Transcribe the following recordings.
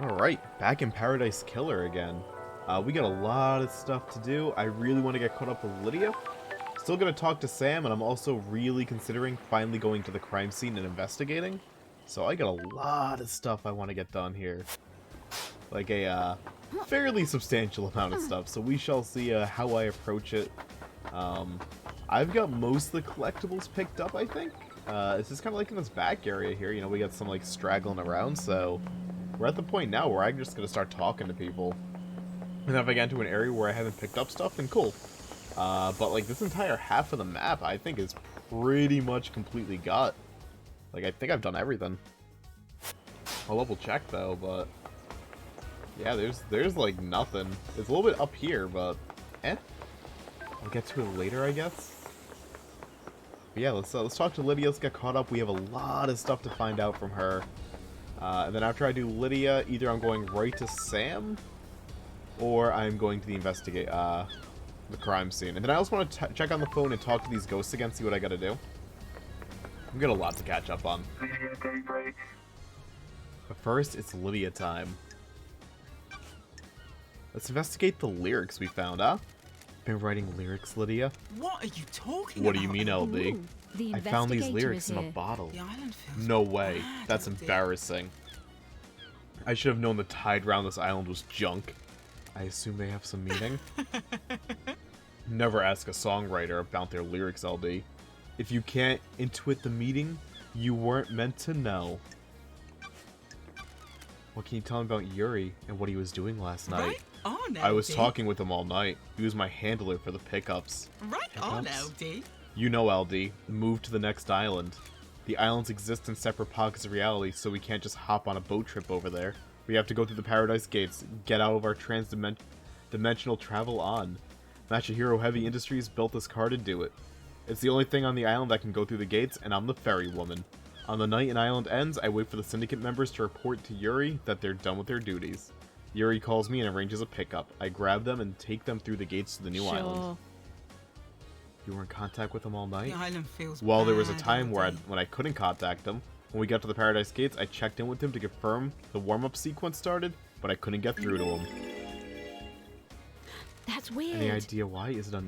Alright, back in Paradise Killer again. We got a lot of stuff to do. I really want to get caught up with Lydia. Still gonna talk to Sam, and I'm also really considering finally going to the crime scene and investigating. So I got a lot of stuff I want to get done here. Like a fairly substantial amount of stuff, so we shall see how I approach it. I've got most of the collectibles picked up, I think. It's just kind of like in this back area here, you know, we got some like straggling around, so we're at the point now where I'm just gonna start talking to people. And if I get into an area where I haven't picked up stuff, then cool. But like this entire half of the map, I think is pretty much completely got. Like I think I've done everything. I'll double check though, but yeah, there's like nothing. It's a little bit up here, but I'll get to it later, I guess. But yeah, let's talk to Lydia. Let's get caught up. We have a lot of stuff to find out from her. And then after I do Lydia, either I'm going right to Sam, or I'm going to investigate the crime scene. And then I also want to check on the phone and talk to these ghosts again, see what I gotta do. I've got a lot to catch up on. But first, it's Lydia time. Let's investigate the lyrics we found, huh? Been writing lyrics, Lydia? What are you talking about? What do you mean, LD? Ooh, I found these lyrics in a bottle. The island feels No way. bad, That's LD. embarrassing. I should have known the tide around this island was junk. I assume they have some meaning? Never ask a songwriter about their lyrics, LD. If you can't intuit the meaning, you weren't meant to know. What can you tell me about Yuri and what he was doing last night? Right on, LD. I was talking with him all night. He was my handler for the pickups. Right on, Pickups? LD. You know, LD, move to the next island. The islands exist in separate pockets of reality, so we can't just hop on a boat trip over there. We have to go through the Paradise Gates, get out of our trans-dimensional travel on. Machihiro Heavy Industries built this car to do it. It's the only thing on the island that can go through the gates, and I'm the ferry woman. On the night an island ends, I wait for the syndicate members to report to Yuri that they're done with their duties. Yuri calls me and arranges a pickup. I grab them and take them through the gates to the new island. You were in contact with them all night? The island feels Well, there was a bad, time where LD. when I couldn't contact him. When we got to the Paradise Gates, I checked in with him to confirm the warm-up sequence started, but I couldn't get through to him. That's weird. Any idea why? Is it If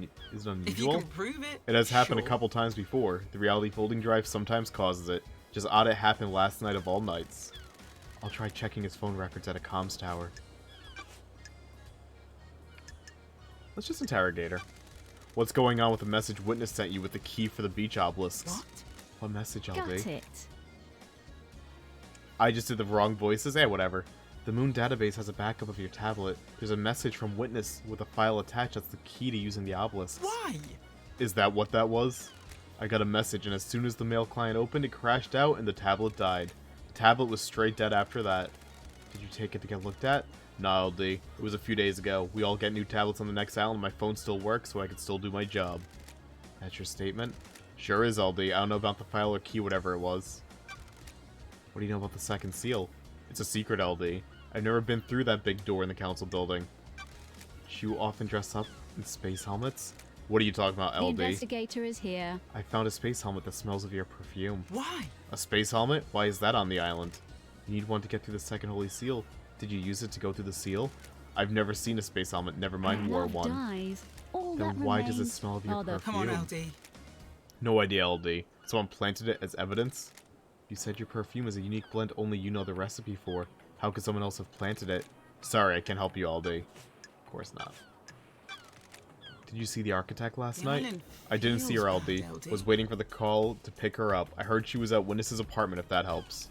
you unusual? can prove it, It has happened sure. a couple times before. The reality folding drive sometimes causes it. Just odd it happened last night of all nights. I'll try checking his phone records at a comms tower. Let's just interrogate her. What's going on with the message Witness sent you with the key for the beach obelisks? What? What message, LD? Got it. I just did the wrong voices? Eh, whatever. The Moon database has a backup of your tablet. There's a message from Witness with a file attached that's the key to using the obelisks. Why? Is that what that was? I got a message, and as soon as the mail client opened, it crashed out and the tablet died. The tablet was straight dead after that. Did you take it to get looked at? Nah, LD. It was a few days ago. We all get new tablets on the next island, and my phone still works, so I can still do my job. That's your statement? Sure is, LD. I don't know about the file or key, whatever it was. What do you know about the second seal? It's a secret, LD. I've never been through that big door in the council building. Do you often dress up in space helmets? What are you talking about, The LD? investigator is here. I found a space helmet that smells of your perfume. Why? A space helmet? Why is that on the island? You need one to get through the second holy seal. Did you use it to go through the seal? I've never seen a space helmet, never mind wore Love one. dies. All Then that why does it remains smell of your are the perfume? Come on, LD. No idea, LD. Someone planted it as evidence? You said your perfume is a unique blend only you know the recipe for. How could someone else have planted it? Sorry, I can't help you, LD. Of course not. Did you see the architect last The night? island I didn't see her, feels LD. bad, LD. Was waiting for the call to pick her up. I heard she was at Witness's apartment, if that helps.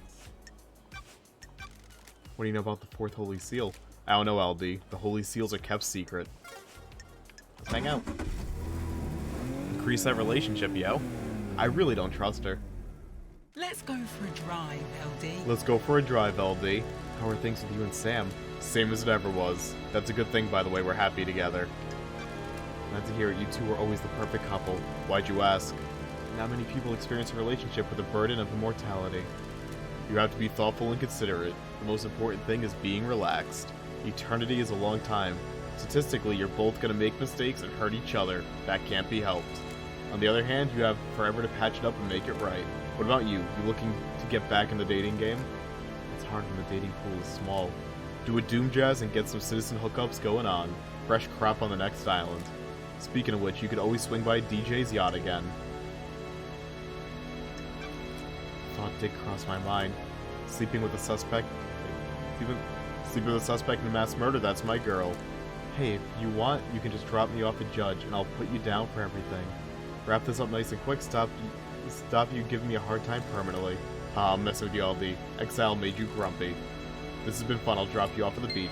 What do you know about the fourth holy seal? I don't know, LD. The holy seals are kept secret. Let's hang out. Increase that relationship, yo. I really don't trust her. Let's go for a drive, LD. Let's go for a drive, LD. How are things with you and Sam? Same as it ever was. That's a good thing, by the way. We're happy together. Glad to hear it. You two were always the perfect couple. Why'd you ask? Not many people experience a relationship with the burden of immortality. You have to be thoughtful and considerate. The most important thing is being relaxed. Eternity is a long time. Statistically, you're both gonna make mistakes and hurt each other. That can't be helped. On the other hand, you have forever to patch it up and make it right. What about you? You looking to get back in the dating game? It's hard when the dating pool is small. Do a Doom Jazz and get some citizen hookups going on. Fresh crop on the next island. Speaking of which, you could always swing by DJ's yacht again. Thought did cross my mind. Sleeping with a suspect... Sleeping with a suspect in a mass murder, that's my girl. Hey, if you want, you can just drop me off a judge, and I'll put you down for everything. Wrap this up nice and quick, stop you giving me a hard time permanently. I'll mess with you, LD. Exile made you grumpy. This has been fun, I'll drop you off at the beach.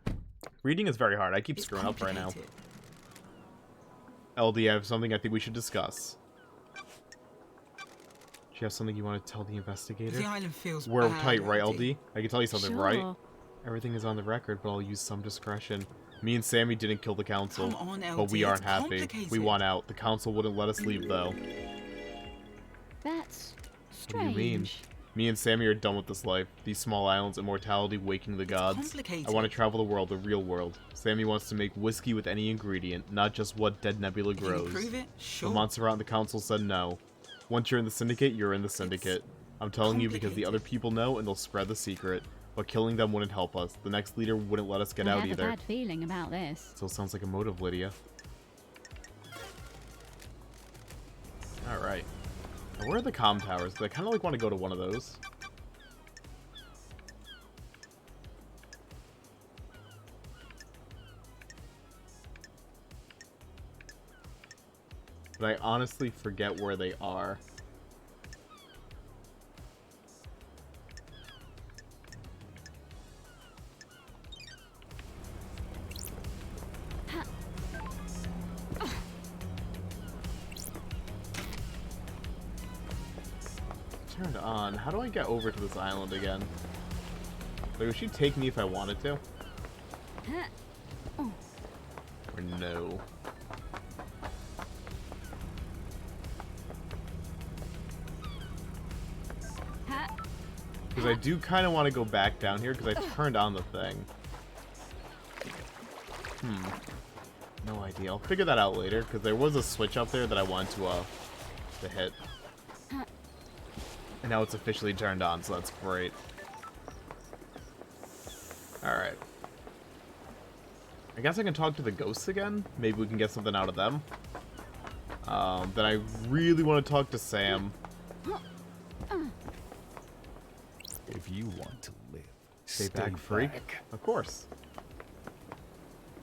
Sure. Reading is very hard, I keep screwing up right now. LD, I have something I think we should discuss. Do you have something you want to tell the investigator? The island feels We're bad, tight, right, LD? I can tell you something, Sure. right? Everything is on the record, but I'll use some discretion. Me and Sammy didn't kill the council, Come on, LD, but we aren't it's happy. We complicated. want out. The council wouldn't let us leave, though. That's What do you mean? strange. Me and Sammy are done with this life. These small islands, immortality, waking the gods. Complicated. I want to travel the world, the real world. Sammy wants to make whiskey with any ingredient, not just what dead nebula If you grows. can prove it, sure. The Montserrat and the council said no. Once you're in the syndicate, you're in the syndicate. I'm telling you because the other people know and they'll spread the secret. But killing them wouldn't help us. The next leader wouldn't let us get I out have either. a bad feeling about this. Still sounds like a motive, Lydia. Alright. Now, where are the comm towers? 'Cause I kind of like want to go to one of those. But I honestly forget where they are. Turned on. How do I get over to this island again? Like, would she take me if I wanted to? Or no? Because I do kind of want to go back down here because I turned on the thing. No idea. I'll figure that out later because there was a switch up there that I wanted to hit. And now it's officially turned on, so that's great. Alright. I guess I can talk to the ghosts again. Maybe we can get something out of them. Then I really want to talk to Sam. If you want to live, Stay back, freak. Of course.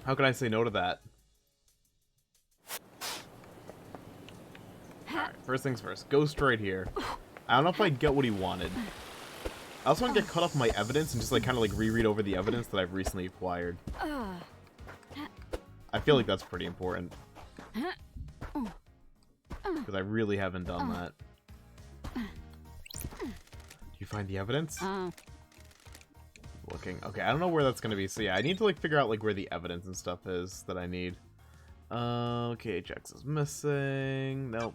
How can I say no to that? Alright, first things first. Ghost right here. I don't know if I get what he wanted. I also want to get caught up in my evidence and just like kind of like reread over the evidence that I've recently acquired. I feel like that's pretty important. Because I really haven't done that. Did you find the evidence? Oh, Looking. Okay, I don't know where that's going to be. So yeah, I need to like figure out like where the evidence and stuff is that I need. Okay, Jax is missing. Nope.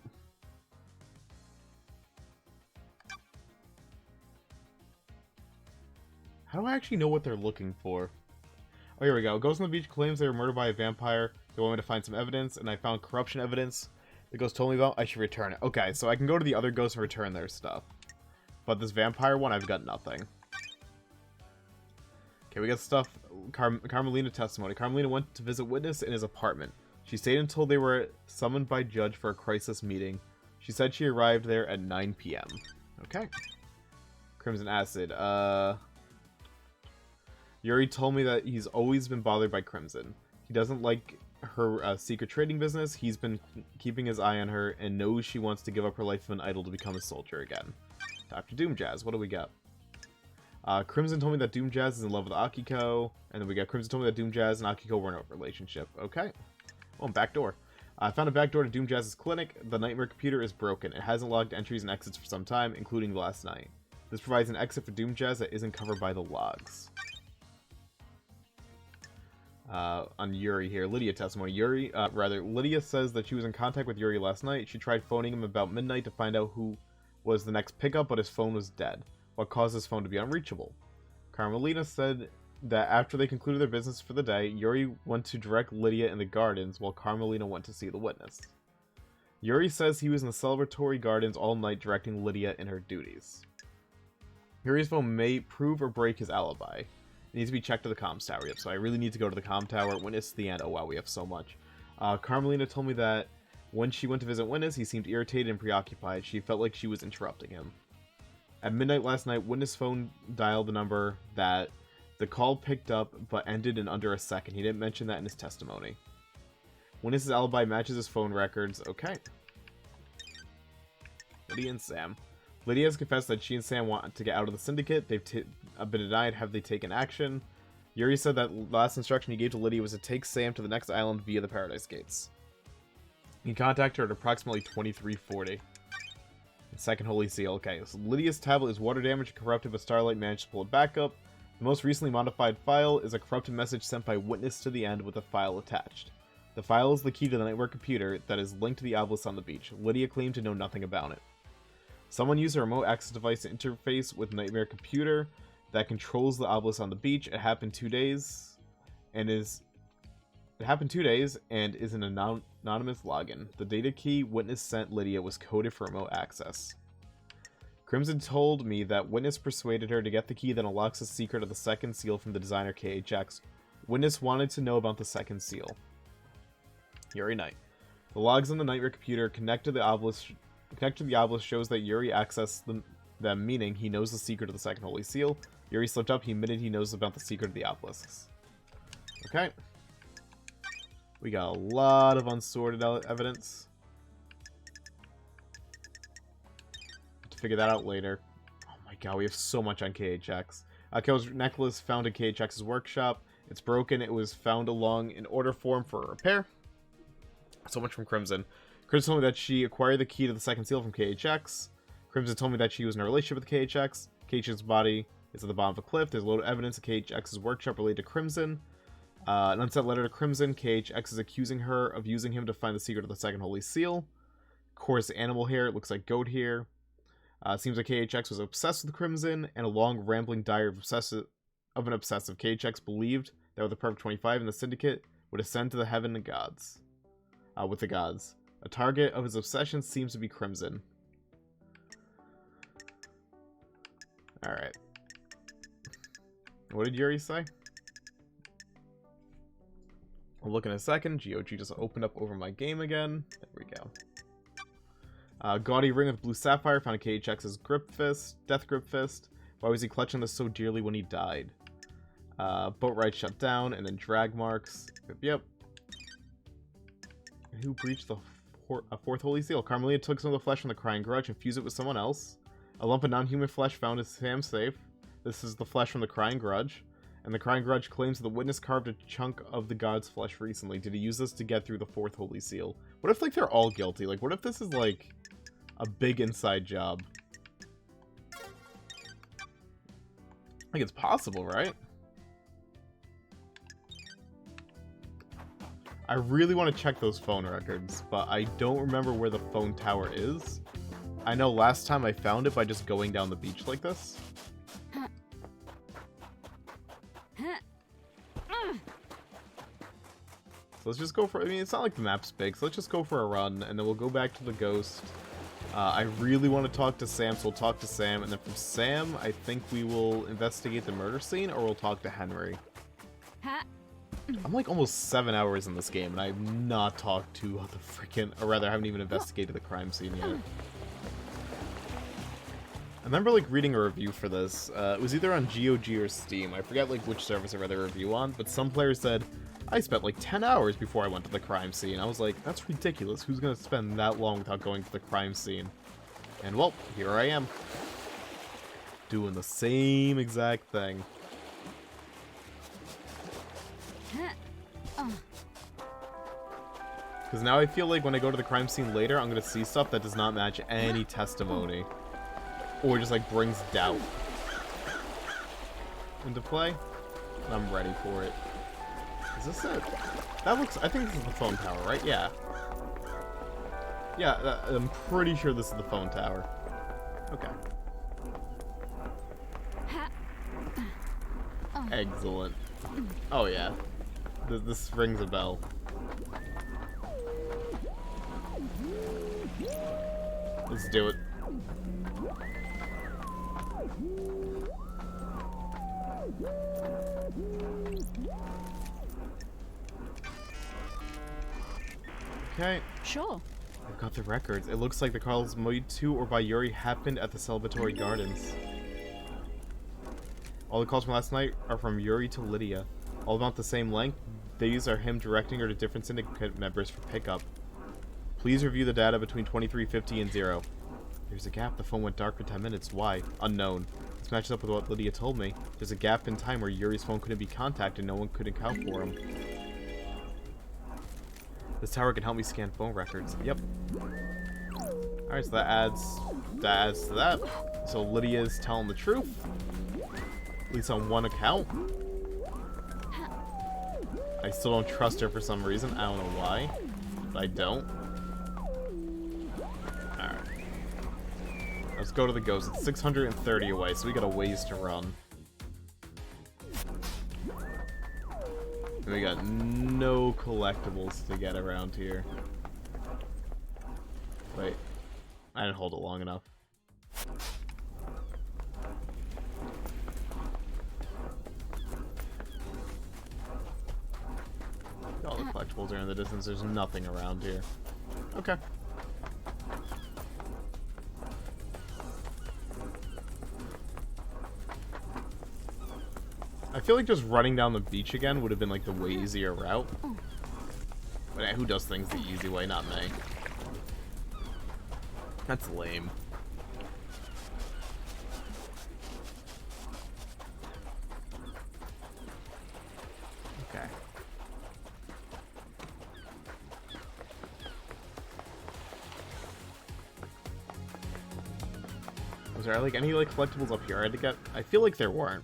How do I actually know what they're looking for? Oh, here we go. Ghost on the beach claims they were murdered by a vampire. They want me to find some evidence, and I found corruption evidence. The ghost told me about. I should return it. Okay, so I can go to the other ghosts and return their stuff. But this vampire one, I've got nothing. Okay, we got stuff. Karmalina Testimony. Karmalina went to visit witness in his apartment. She stayed until they were summoned by judge for a crisis meeting. She said she arrived there at 9 p.m. Okay. Crimson Acid. Yuri told me that he's always been bothered by Crimson. He doesn't like her secret trading business. He's been keeping his eye on her and knows she wants to give up her life of an idol to become a soldier again. Dr. Doomjazz, what do we got? Crimson told me that Doomjazz is in love with Akiko. And then we got Crimson told me that Doomjazz and Akiko were in a relationship. Okay. Oh, back door. I found a back door to Doomjazz's clinic. The nightmare computer is broken. It hasn't logged entries and exits for some time, including last night. This provides an exit for Doomjazz that isn't covered by the logs. On Yuri here. Lydia Testimony. Lydia says that she was in contact with Yuri last night. She tried phoning him about midnight to find out who was the next pickup, but his phone was dead. What caused his phone to be unreachable? Karmalina said that after they concluded their business for the day, Yuri went to direct Lydia in the gardens while Karmalina went to see the witness. Yuri says he was in the celebratory gardens all night directing Lydia in her duties. Yuri's phone may prove or break his alibi. It needs to be checked to the comms tower. Yep, so I really need to go to the comm tower. Witness the end. Oh wow, we have so much. Karmalina told me that when she went to visit Witness, he seemed irritated and preoccupied. She felt like she was interrupting him. At midnight last night, Witness' phone dialed the number that the call picked up but ended in under a second. He didn't mention that in his testimony. Witness' alibi matches his phone records. Okay. Lydia and Sam. Lydia has confessed that she and Sam want to get out of the syndicate. They've been denied. Have they taken action? Yuri said that the last instruction he gave to Lydia was to take Sam to the next island via the Paradise Gates. He contacted her at approximately 2340. Second Holy Seal. Okay, so Lydia's tablet is water damaged and corrupted, but Starlight managed to pull it back up. The most recently modified file is a corrupted message sent by Witness to the end with a file attached. The file is the key to the Nightmare computer that is linked to the obelisk on the beach. Lydia claimed to know nothing about it. Someone used a remote access device to interface with Nightmare computer that controls the obelisk on the beach. It happened 2 days and is an anonymous login. The data key Witness sent Lydia was coded for remote access. Crimson told me that Witness persuaded her to get the key that unlocks the secret of the second seal from the designer KHX. Witness wanted to know about the second seal. Yuri Knight. The logs on the Nightmare computer connected to the obelisk shows that Yuri accessed them, meaning he knows the secret of the second Holy Seal. Yuri slipped up. He admitted he knows about the secret of the obelisks. Okay. We got a lot of unsorted evidence. To figure that out later. Oh my god, we have so much on KHX. Kel's necklace found in KHX's workshop. It's broken. It was found along in order form for repair. So much from Crimson. Crimson told me that she acquired the key to the second seal from KHX. Crimson told me that she was in a relationship with KHX. KHX's body is at the bottom of a cliff. There's a load of evidence at KHX's workshop related to Crimson. An unsent letter to Crimson. KHX is accusing her of using him to find the secret of the second Holy Seal. Coarse animal hair. It looks like goat hair. Seems like KHX was obsessed with Crimson, and a long rambling diary of an obsessive. KHX believed that with the perfect 25 in the Syndicate would ascend to the heaven and gods. With the gods. A target of his obsession seems to be Crimson. Alright. What did Yuri say? I'll look in a second. GOG just opened up over my game again. There we go. Gaudy ring with blue sapphire found in KHX's grip fist. Death grip fist. Why was he clutching this so dearly when he died? Boat ride shut down, and then drag marks. Yep. And who breached the fourth Holy Seal? Karmalina took some of the flesh from the Crying Grudge and fused it with someone else. A lump of non-human flesh found in Sam's safe. This is the flesh from the Crying Grudge. And the Crying Grudge claims that the Witness carved a chunk of the god's flesh recently. Did he use this to get through the fourth Holy Seal? What if, like, they're all guilty? Like, what if this is, like, a big inside job? I think it's possible, right? I really want to check those phone records, but I don't remember where the phone tower is. I know last time I found it by just going down the beach like this. So let's just go for, I mean, it's not like the map's big, so let's just go for a run, and then we'll go back to the ghost. I really want to talk to Sam, so we'll talk to Sam, and then from Sam, I think we will investigate the murder scene, or we'll talk to Henry. I'm like almost 7 hours in this game, and I've not talked to the freaking, or rather, I haven't even investigated the crime scene yet. I remember like reading a review for this. It was either on GOG or Steam. I forget like which service I read the review on, but some players said, I spent like 10 hours before I went to the crime scene. I was like, that's ridiculous. Who's going to spend that long without going to the crime scene? And well, here I am. Doing the same exact thing. Because now I feel like when I go to the crime scene later, I'm going to see stuff that does not match any testimony. Or just like brings doubt into play. I'm ready for it. Is this it? That looks, I think this is the phone tower, right? Yeah. Yeah, I'm pretty sure this is the phone tower. Okay. Excellent. Oh yeah. This rings a bell. Let's do it. Okay. Sure. I've got the records. It looks like the calls made to or by Yuri happened at the Salvatore Gardens. All the calls from last night are from Yuri to Lydia. All about the same length. These are him directing her to different syndicate members for pickup. Please review the data between 23:50 and 0. There's a gap. The phone went dark for 10 minutes. Why? Unknown. This matches up with what Lydia told me. There's a gap in time where Yuri's phone couldn't be contacted. No one could account for him. This tower can help me scan phone records. Yep. Alright, so that adds to that. So Lydia's telling the truth. At least on one account. I still don't trust her for some reason. I don't know why. But I don't. Alright. Let's go to the ghost. It's 630 away, so we got a ways to run. And we got no collectibles to get around here. Wait. I didn't hold it long enough. All the collectibles are in the distance. There's nothing around here. Okay. I feel like just running down the beach again would have been like the way easier route. But who does things the easy way? Not me. That's lame. Okay. Was there like any like collectibles up here I had to get? I feel like there weren't.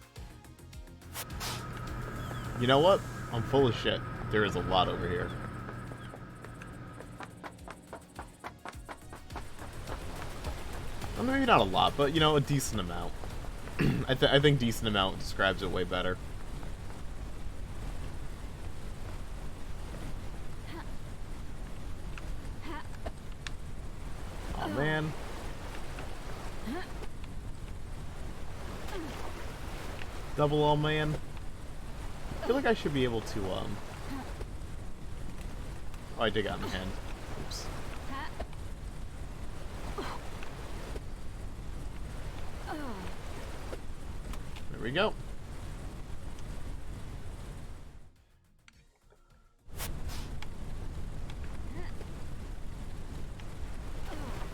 You know what? I'm full of shit. There is a lot over here. Well, maybe not a lot, but, you know, a decent amount. I think decent amount describes it way better. Aw, man. Double all man. I feel like I should be able to, Oh, I did got in my hand. Oops. There we go.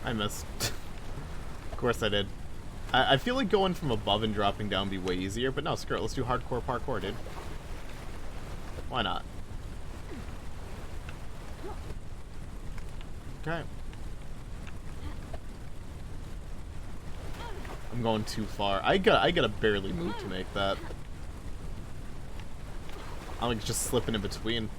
I missed. Of course I did. I feel like going from above and dropping down would be way easier, but no, screw it. Let's do hardcore parkour, dude. Why not? Okay. I'm going too far. I gotta barely move to make that. I'm like just slipping in between.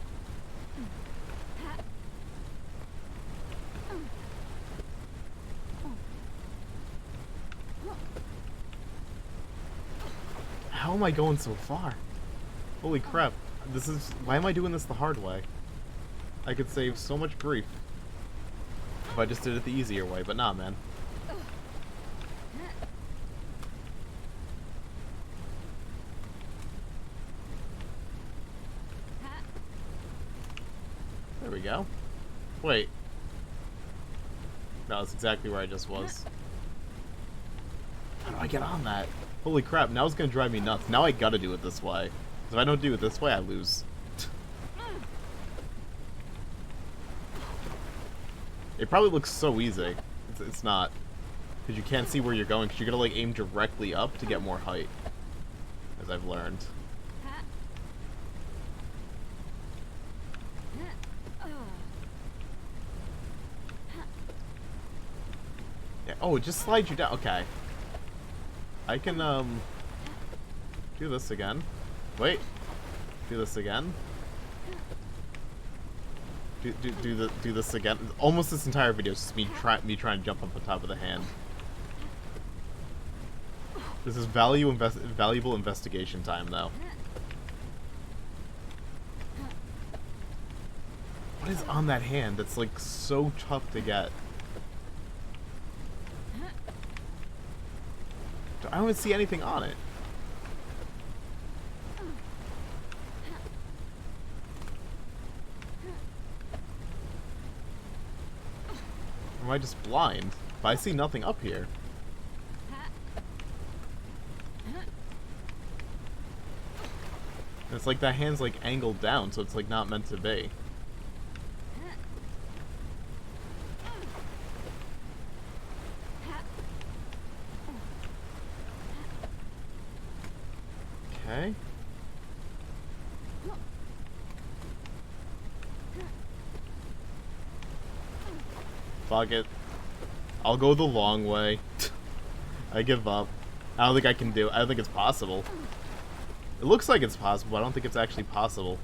How am I going so far? Holy crap. This is... Why am I doing this the hard way? I could save so much grief if I just did it the easier way, but nah, man. There we go. Wait. No, that's exactly where I just was. How do I get on that? Holy crap, now it's gonna drive me nuts. Now I gotta do it this way. If I don't do it this way, I lose. It probably looks so easy. It's not. Because you can't see where you're going, because you're gonna like aim directly up to get more height. As I've learned. Yeah, oh, it just slides you down. Okay. I can, do this again. Wait. Do this again. Do this again. Almost this entire video is just me trying to jump up on top of the hand. This is valuable investigation time, though. What is on that hand that's, like, so tough to get? I don't even see anything on it. am I just blind? But I see nothing up here. And it's like that hand's like angled down, so it's like not meant to be. Okay. Fuck it. I'll go the long way. I give up. I don't think I can do it. I don't think it's possible. It looks like it's possible, but I don't think it's actually possible.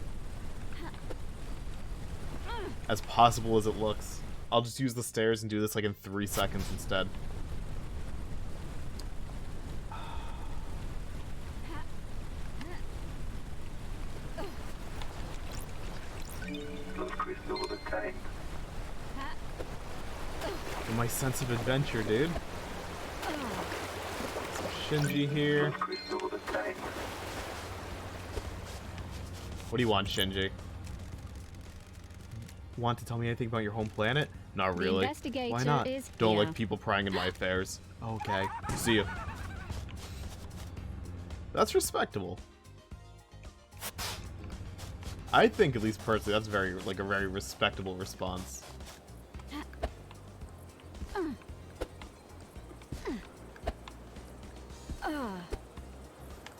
As possible as it looks. I'll just use the stairs and do this like in 3 seconds instead. For my sense of adventure, dude. Some Shinji here. What do you want, Shinji? Want to tell me anything about your home planet? Not really. The investigator Why not? is Don't here. like people prying in my affairs. Okay. See ya. That's respectable. I think, at least personally, that's very a very respectable response.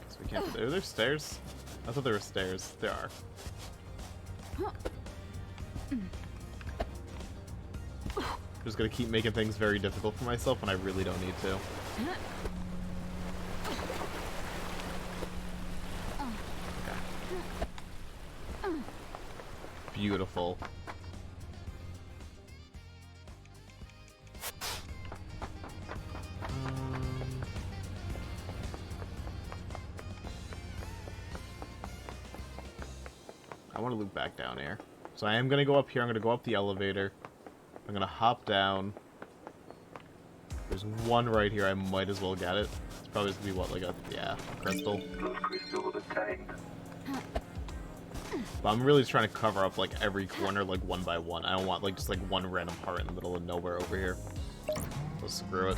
So we can't. Are there stairs? I thought there were stairs. There are. Just gonna keep making things very difficult for myself when I really don't need to. Okay. Beautiful. I want to loop back down here. So I am going to go up here. I'm going to go up the elevator. I'm going to hop down. There's one right here. I might as well get it. It's probably going to be, what, like a, yeah, crystal. But I'm really just trying to cover up, like, every corner, like, one by one. I don't want, like, just, like, one random part in the middle of nowhere over here. So screw it.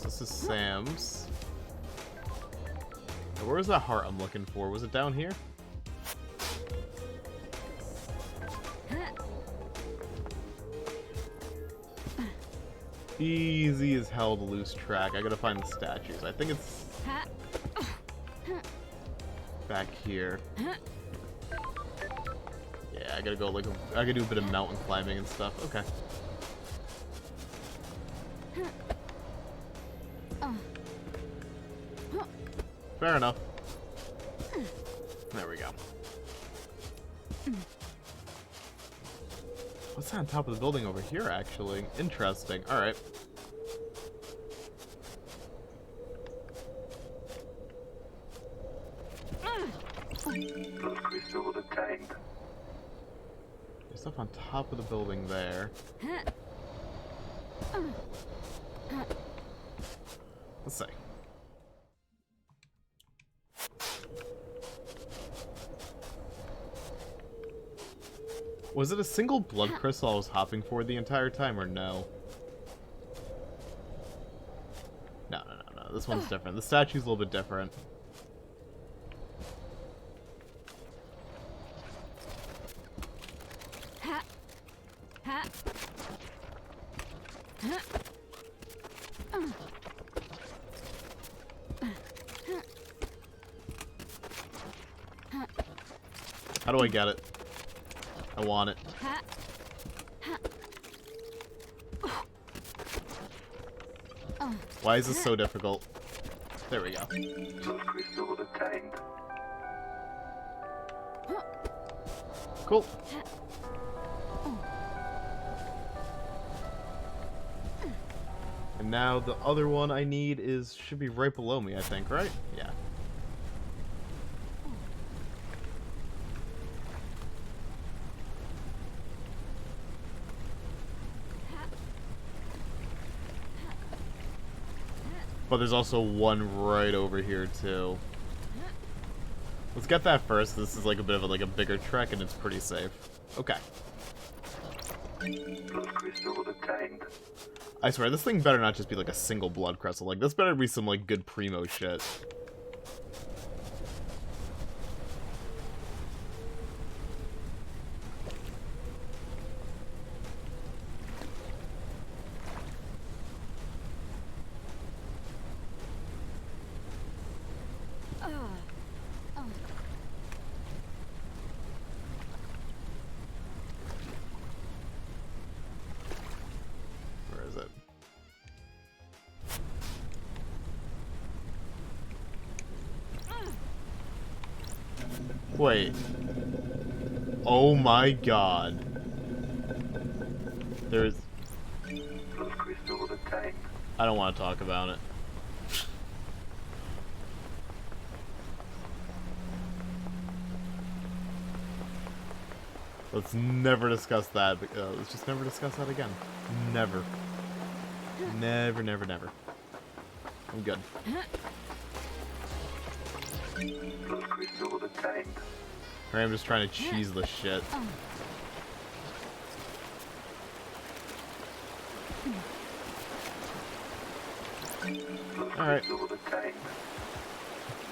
This is Sam's. Now, where was that heart I'm looking for? Was it down here? Easy as hell to lose track. I gotta find the statues. I think it's back here. Yeah, I gotta go like I gotta do a bit of mountain climbing and stuff. Okay. Fair enough. There we go. What's that on top of the building over here, actually? Interesting. Alright. There's stuff on top of the building there. Let's see. Was it a single blood crystal I was hopping for the entire time, or no? No. This one's different. The statue's a little bit different. How do I get it? I want it. Why is this so difficult? There we go. Cool. And now the other one I need should be right below me, I think, right? Yeah. But there's also one right over here, too. Let's get that first. This is like a bit of a bigger trek, and it's pretty safe. Okay. I swear, this thing better not just be like a single blood crystal. Like, this better be some like good primo shit. Where is it? Wait. Oh my god. There's... I don't want to talk about it. Let's never discuss that. Let's just never discuss that again. Never. Never, never, never. I'm good. I'm just trying to cheese the shit. Alright.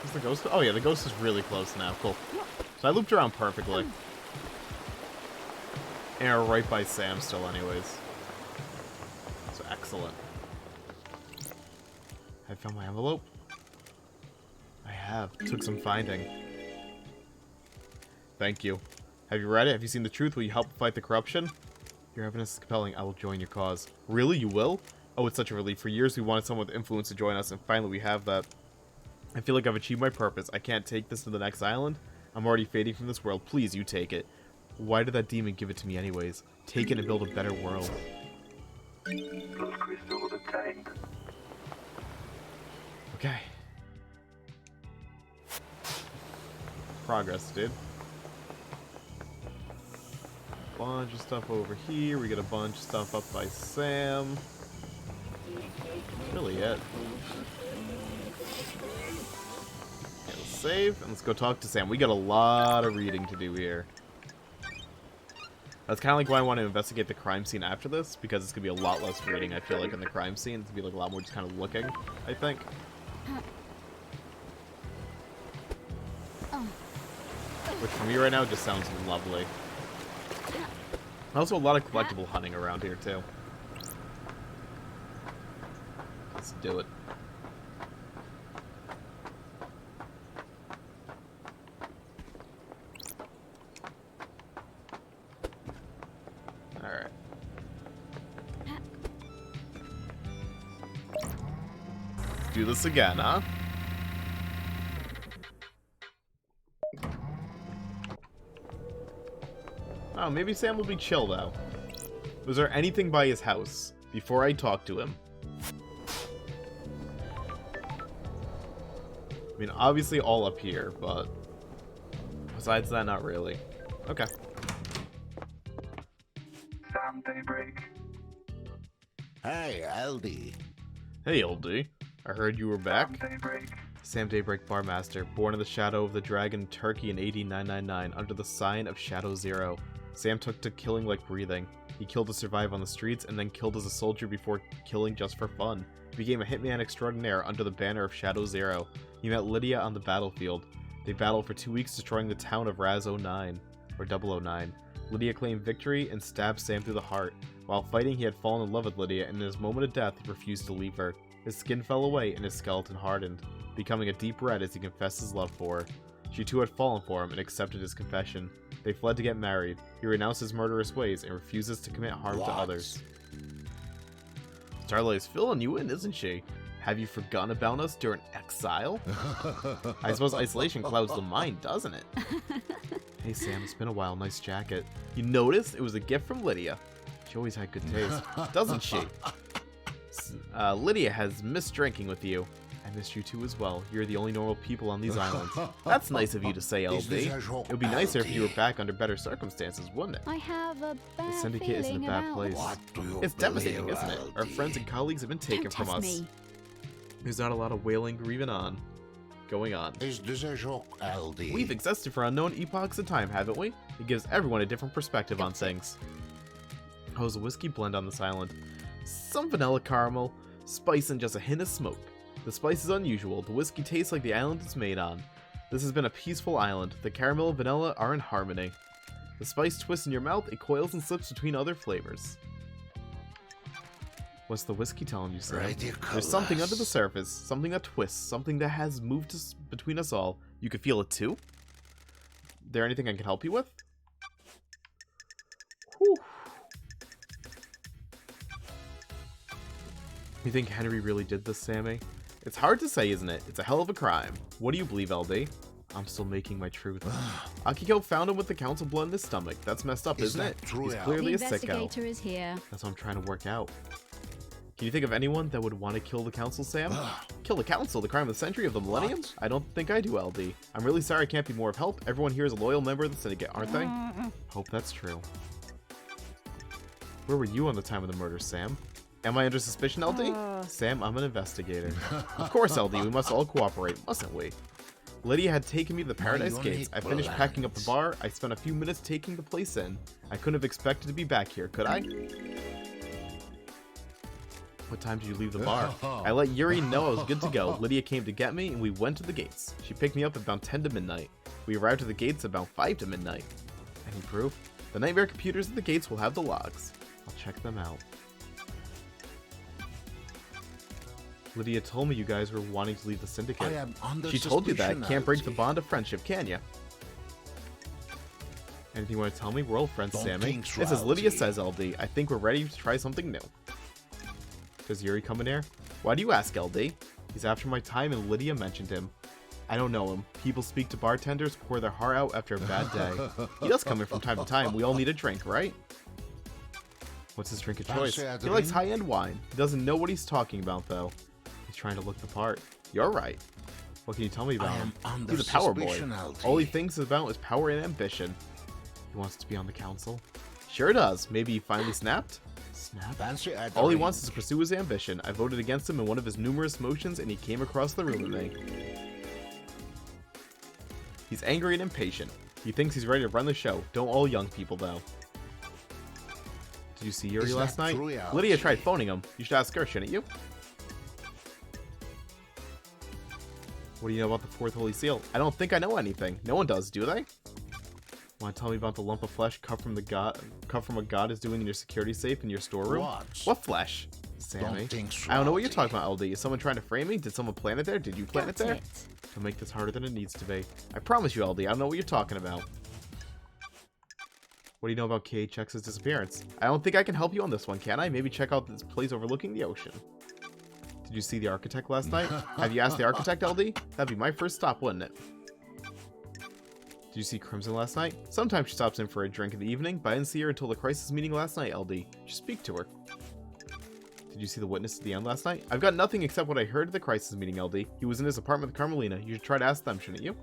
Is the ghost? Oh yeah, the ghost is really close now. Cool. So I looped around perfectly. And we're right by Sam still anyways. So excellent. I found my envelope. I have. Took some finding. Thank you. Have you read it? Have you seen the truth? Will you help fight the corruption? Your evidence is compelling. I will join your cause. Really? You will? Oh, it's such a relief. For years we wanted someone with influence to join us, and finally we have that. I feel like I've achieved my purpose. I can't take this to the next island. I'm already fading from this world. Please, you take it. Why did that demon give it to me anyways? Take it and build a better world. Okay. Progress, dude. Bunch of stuff over here. We get a bunch of stuff up by Sam. That's really it. Okay, let's save and let's go talk to Sam. We got a lot of reading to do here. That's kind of like why I want to investigate the crime scene after this, because it's going to be a lot less reading, I feel like, in the crime scene. It's going to be like a lot more just kind of looking, I think. Which for me right now just sounds lovely. Also a lot of collectible hunting around here too. Let's do it. Alright. Let's do this again, huh? Oh, maybe Sam will be chill, though. Was there anything by his house before I talk to him? I mean, obviously all up here, but besides that, not really. Okay. Sam Daybreak. Hey, LD. Hey, LD. I heard you were back. Sam Daybreak. Sam Daybreak Barmaster, born in the shadow of the dragon Turkey in AD 999, under the sign of Shadow Zero. Sam took to killing like breathing. He killed to survive on the streets, and then killed as a soldier before killing just for fun. He became a hitman extraordinaire under the banner of Shadow Zero. He met Lydia on the battlefield. They battled for 2 weeks, destroying the town of Raz 09, or 009. Lydia claimed victory and stabbed Sam through the heart. While fighting, he had fallen in love with Lydia, and in his moment of death, he refused to leave her. His skin fell away, and his skeleton hardened, becoming a deep red as he confessed his love for her. She too had fallen for him and accepted his confession. They fled to get married. He renounced his murderous ways and refuses to commit harm to others. Starlight's filling you in, isn't she? Have you forgotten about us during exile? I suppose isolation clouds the mind, doesn't it? Hey Sam, it's been a while. Nice jacket. You noticed? It was a gift from Lydia. She always had good taste, doesn't she? Lydia has missed drinking with you. I missed you too as well. You're the only normal people on these islands. That's nice of you to say, LD. It would be nicer if you were back under better circumstances, wouldn't it? I have a bad The Syndicate is in a bad place. It's devastating, isn't it? Our friends and colleagues have been taken Don't from test us. me. There's not a lot of wailing or even on. Going on. Is this a joke, LD? We've existed for unknown epochs of time, haven't we? It gives everyone a different perspective on things. How's a whiskey blend on this island? Some vanilla caramel, spice, and just a hint of smoke. The spice is unusual. The whiskey tastes like the island it's made on. This has been a peaceful island. The caramel and vanilla are in harmony. The spice twists in your mouth, it coils and slips between other flavors. What's the whiskey telling you, Sam? There's something under the surface, something that twists, something that has moved between us all. You could feel it too? There anything I can help you with? Whew. You think Henry really did this, Sammy? It's hard to say, isn't it? It's a hell of a crime. What do you believe, LD? I'm still making my truth. Akiko found him with the council blood in his stomach. That's messed up, isn't it? He's clearly a The sicko. investigator is here. That's what I'm trying to work out. Can you think of anyone that would want to kill the council, Sam? Kill the council? The crime of the century of the millennium? I don't think I do, LD. I'm really sorry I can't be more of help. Everyone here is a loyal member of the syndicate, aren't they? Hope that's true. Where were you on the time of the murder, Sam? Am I under suspicion, LD? Sam, I'm an investigator. Of course, LD, we must all cooperate, mustn't we? Lydia had taken me to the Paradise Gates. I finished packing up the bar. I spent a few minutes taking the place in. I couldn't have expected to be back here, could I? What time did you leave the bar? I let Yuri know I was good to go. Lydia came to get me, and we went to the gates. She picked me up about 10 to midnight. We arrived at the gates about 5 to midnight. Any proof? The nightmare computers at the gates will have the logs. I'll check them out. Lydia told me you guys were wanting to leave the syndicate. She told you that. Can't break the bond of friendship, can ya? Anything you want to tell me? We're old friends, Sammy. It's as Lydia says, LD. I think we're ready to try something new. Does Yuri come in here? Why do you ask, LD? He's after my time and Lydia mentioned him. I don't know him. People speak to bartenders, pour their heart out after a bad day. He does come in from time to time. We all need a drink, right? What's his drink of choice? He likes high-end wine. He doesn't know what he's talking about, though. He's trying to look the part. You're right. What can you tell me about him? He's a power boy. All he thinks about is power and ambition. He wants to be on the council. Sure does. Maybe he finally snapped? Snap? All he wants is to pursue his ambition. I voted against him in one of his numerous motions, and he came across the room with me. He's angry and impatient. He thinks he's ready to run the show. Don't all young people, though. Did you see Yuri last night? Lydia tried phoning him. You should ask her, shouldn't you? What do you know about the fourth holy seal? I don't think I know anything. No one does, do they? Want to tell me about the lump of flesh cut from a god is doing in your security safe in your storeroom? What flesh? Sammy. I don't know what you're talking about, LD. Is someone trying to frame me? Did someone plant it there? Did you plant it there? Don't make this harder than it needs to be. I promise you, LD, I don't know what you're talking about. What do you know about KHX's disappearance? I don't think I can help you on this one, can I? Maybe check out this place overlooking the ocean. Did you see the architect last night? Have you asked the architect, LD? That'd be my first stop, wouldn't it? Did you see Crimson last night? Sometimes she stops in for a drink in the evening, but I didn't see her until the crisis meeting last night, LD. You should speak to her. Did you see the witness at the end last night? I've got nothing except what I heard at the crisis meeting, LD. He was in his apartment with Karmalina. You should try to ask them, shouldn't you?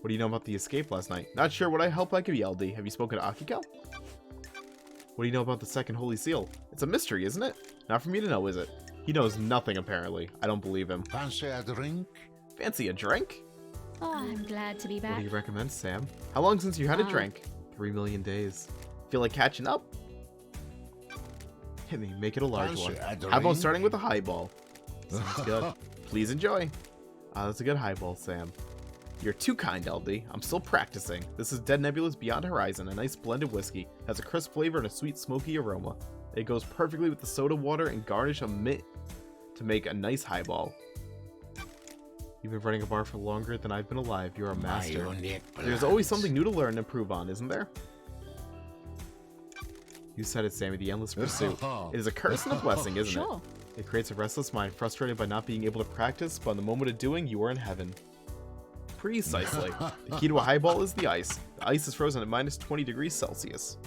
What do you know about the escape last night? Not sure what help I could be, LD. Have you spoken to Akiko? What do you know about the second holy seal? It's a mystery, isn't it? Not for me to know, is it? He knows nothing, apparently. I don't believe him. Fancy a drink? Fancy a drink? Oh, I'm glad to be back. What do you recommend, Sam? How long since you had a drink? 3 million days. Feel like catching up? Hit me, make it a large one. How about starting with a highball? Sounds good. Please enjoy. That's a good highball, Sam. You're too kind, LD. I'm still practicing. This is Dead Nebula's Beyond Horizon, a nice blended whiskey. Has a crisp flavor and a sweet, smoky aroma. It goes perfectly with the soda water and garnish a mint to make a nice highball. You've been running a bar for longer than I've been alive. You're a master. There's always something new to learn and improve on, isn't there? You said it, Sammy, the endless pursuit. It is a curse and a blessing, isn't it? It creates a restless mind, frustrated by not being able to practice, but in the moment of doing, you are in heaven. Precisely. The key to a highball is the ice. The ice is frozen at minus 20 degrees Celsius.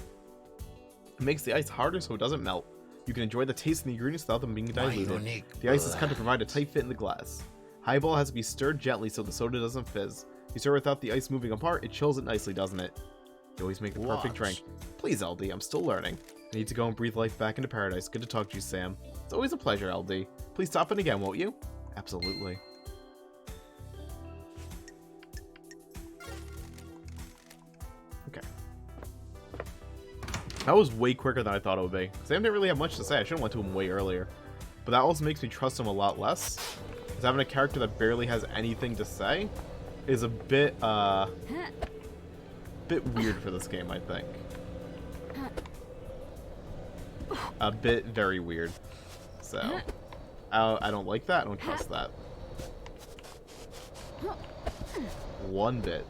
It makes the ice harder so it doesn't melt. You can enjoy the taste and the ingredients without them being diluted. The ice is cut to provide a tight fit in the glass. Highball has to be stirred gently so the soda doesn't fizz. You stir without the ice moving apart, it chills it nicely, doesn't it? You always make the perfect drink. Please, LD, I'm still learning. I need to go and breathe life back into paradise. Good to talk to you, Sam. It's always a pleasure, LD. Please stop in again, won't you? Absolutely. Okay. That was way quicker than I thought it would be. Sam didn't really have much to say. I should have went to him way earlier. But that also makes me trust him a lot less. Because having a character that barely has anything to say is a bit weird for this game, I think. A bit very weird. So, I don't like that. I don't trust that. One bit.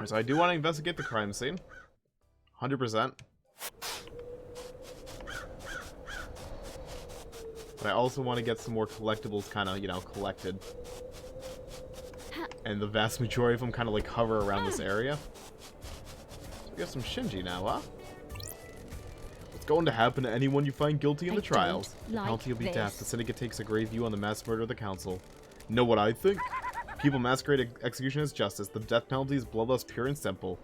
So I do want to investigate the crime scene. 100%. But I also want to get some more collectibles kind of, you know, collected. And the vast majority of them kind of like hover around this area. So we got some Shinji now, huh? What's going to happen to anyone you find guilty in the trials? The penalty will be death. The Syndicate takes a grave view on the mass murder of the Council. You know what I think? People masquerade execution as justice. The death penalty is bloodlust, pure and simple.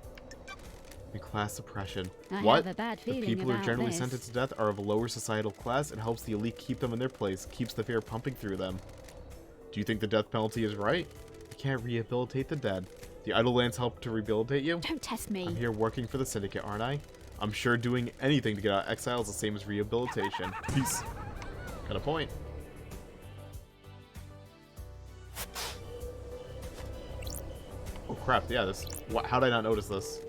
And class suppression. What? The people who are generally sentenced to death are of a lower societal class. It helps the elite keep them in their place, keeps the fear pumping through them. Do you think the death penalty is right? You can't rehabilitate the dead. The Idle Lands help to rehabilitate you? Don't test me. I'm here working for the Syndicate, aren't I? I'm sure doing anything to get out of exile is the same as rehabilitation. Peace. Got a point. Oh crap, yeah, this... How did I not notice this?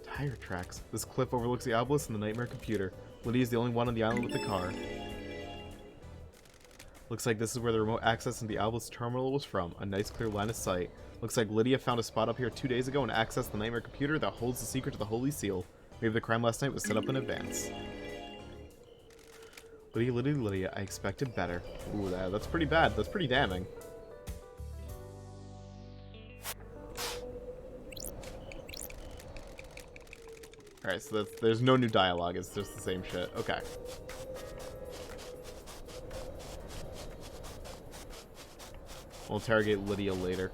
Tire tracks. This cliff overlooks the obelisk and the Nightmare Computer. Lydia's the only one on the island with the car. Looks like this is where the remote access in the obelisk terminal was from. A nice clear line of sight. Looks like Lydia found a spot up here 2 days ago and accessed the Nightmare Computer that holds the secret to the Holy Seal. Maybe the crime last night was set up in advance. Lydia, I expected better. Ooh, that's pretty bad. That's pretty damning. Alright, so there's no new dialogue, it's just the same shit. Okay. We'll interrogate Lydia later.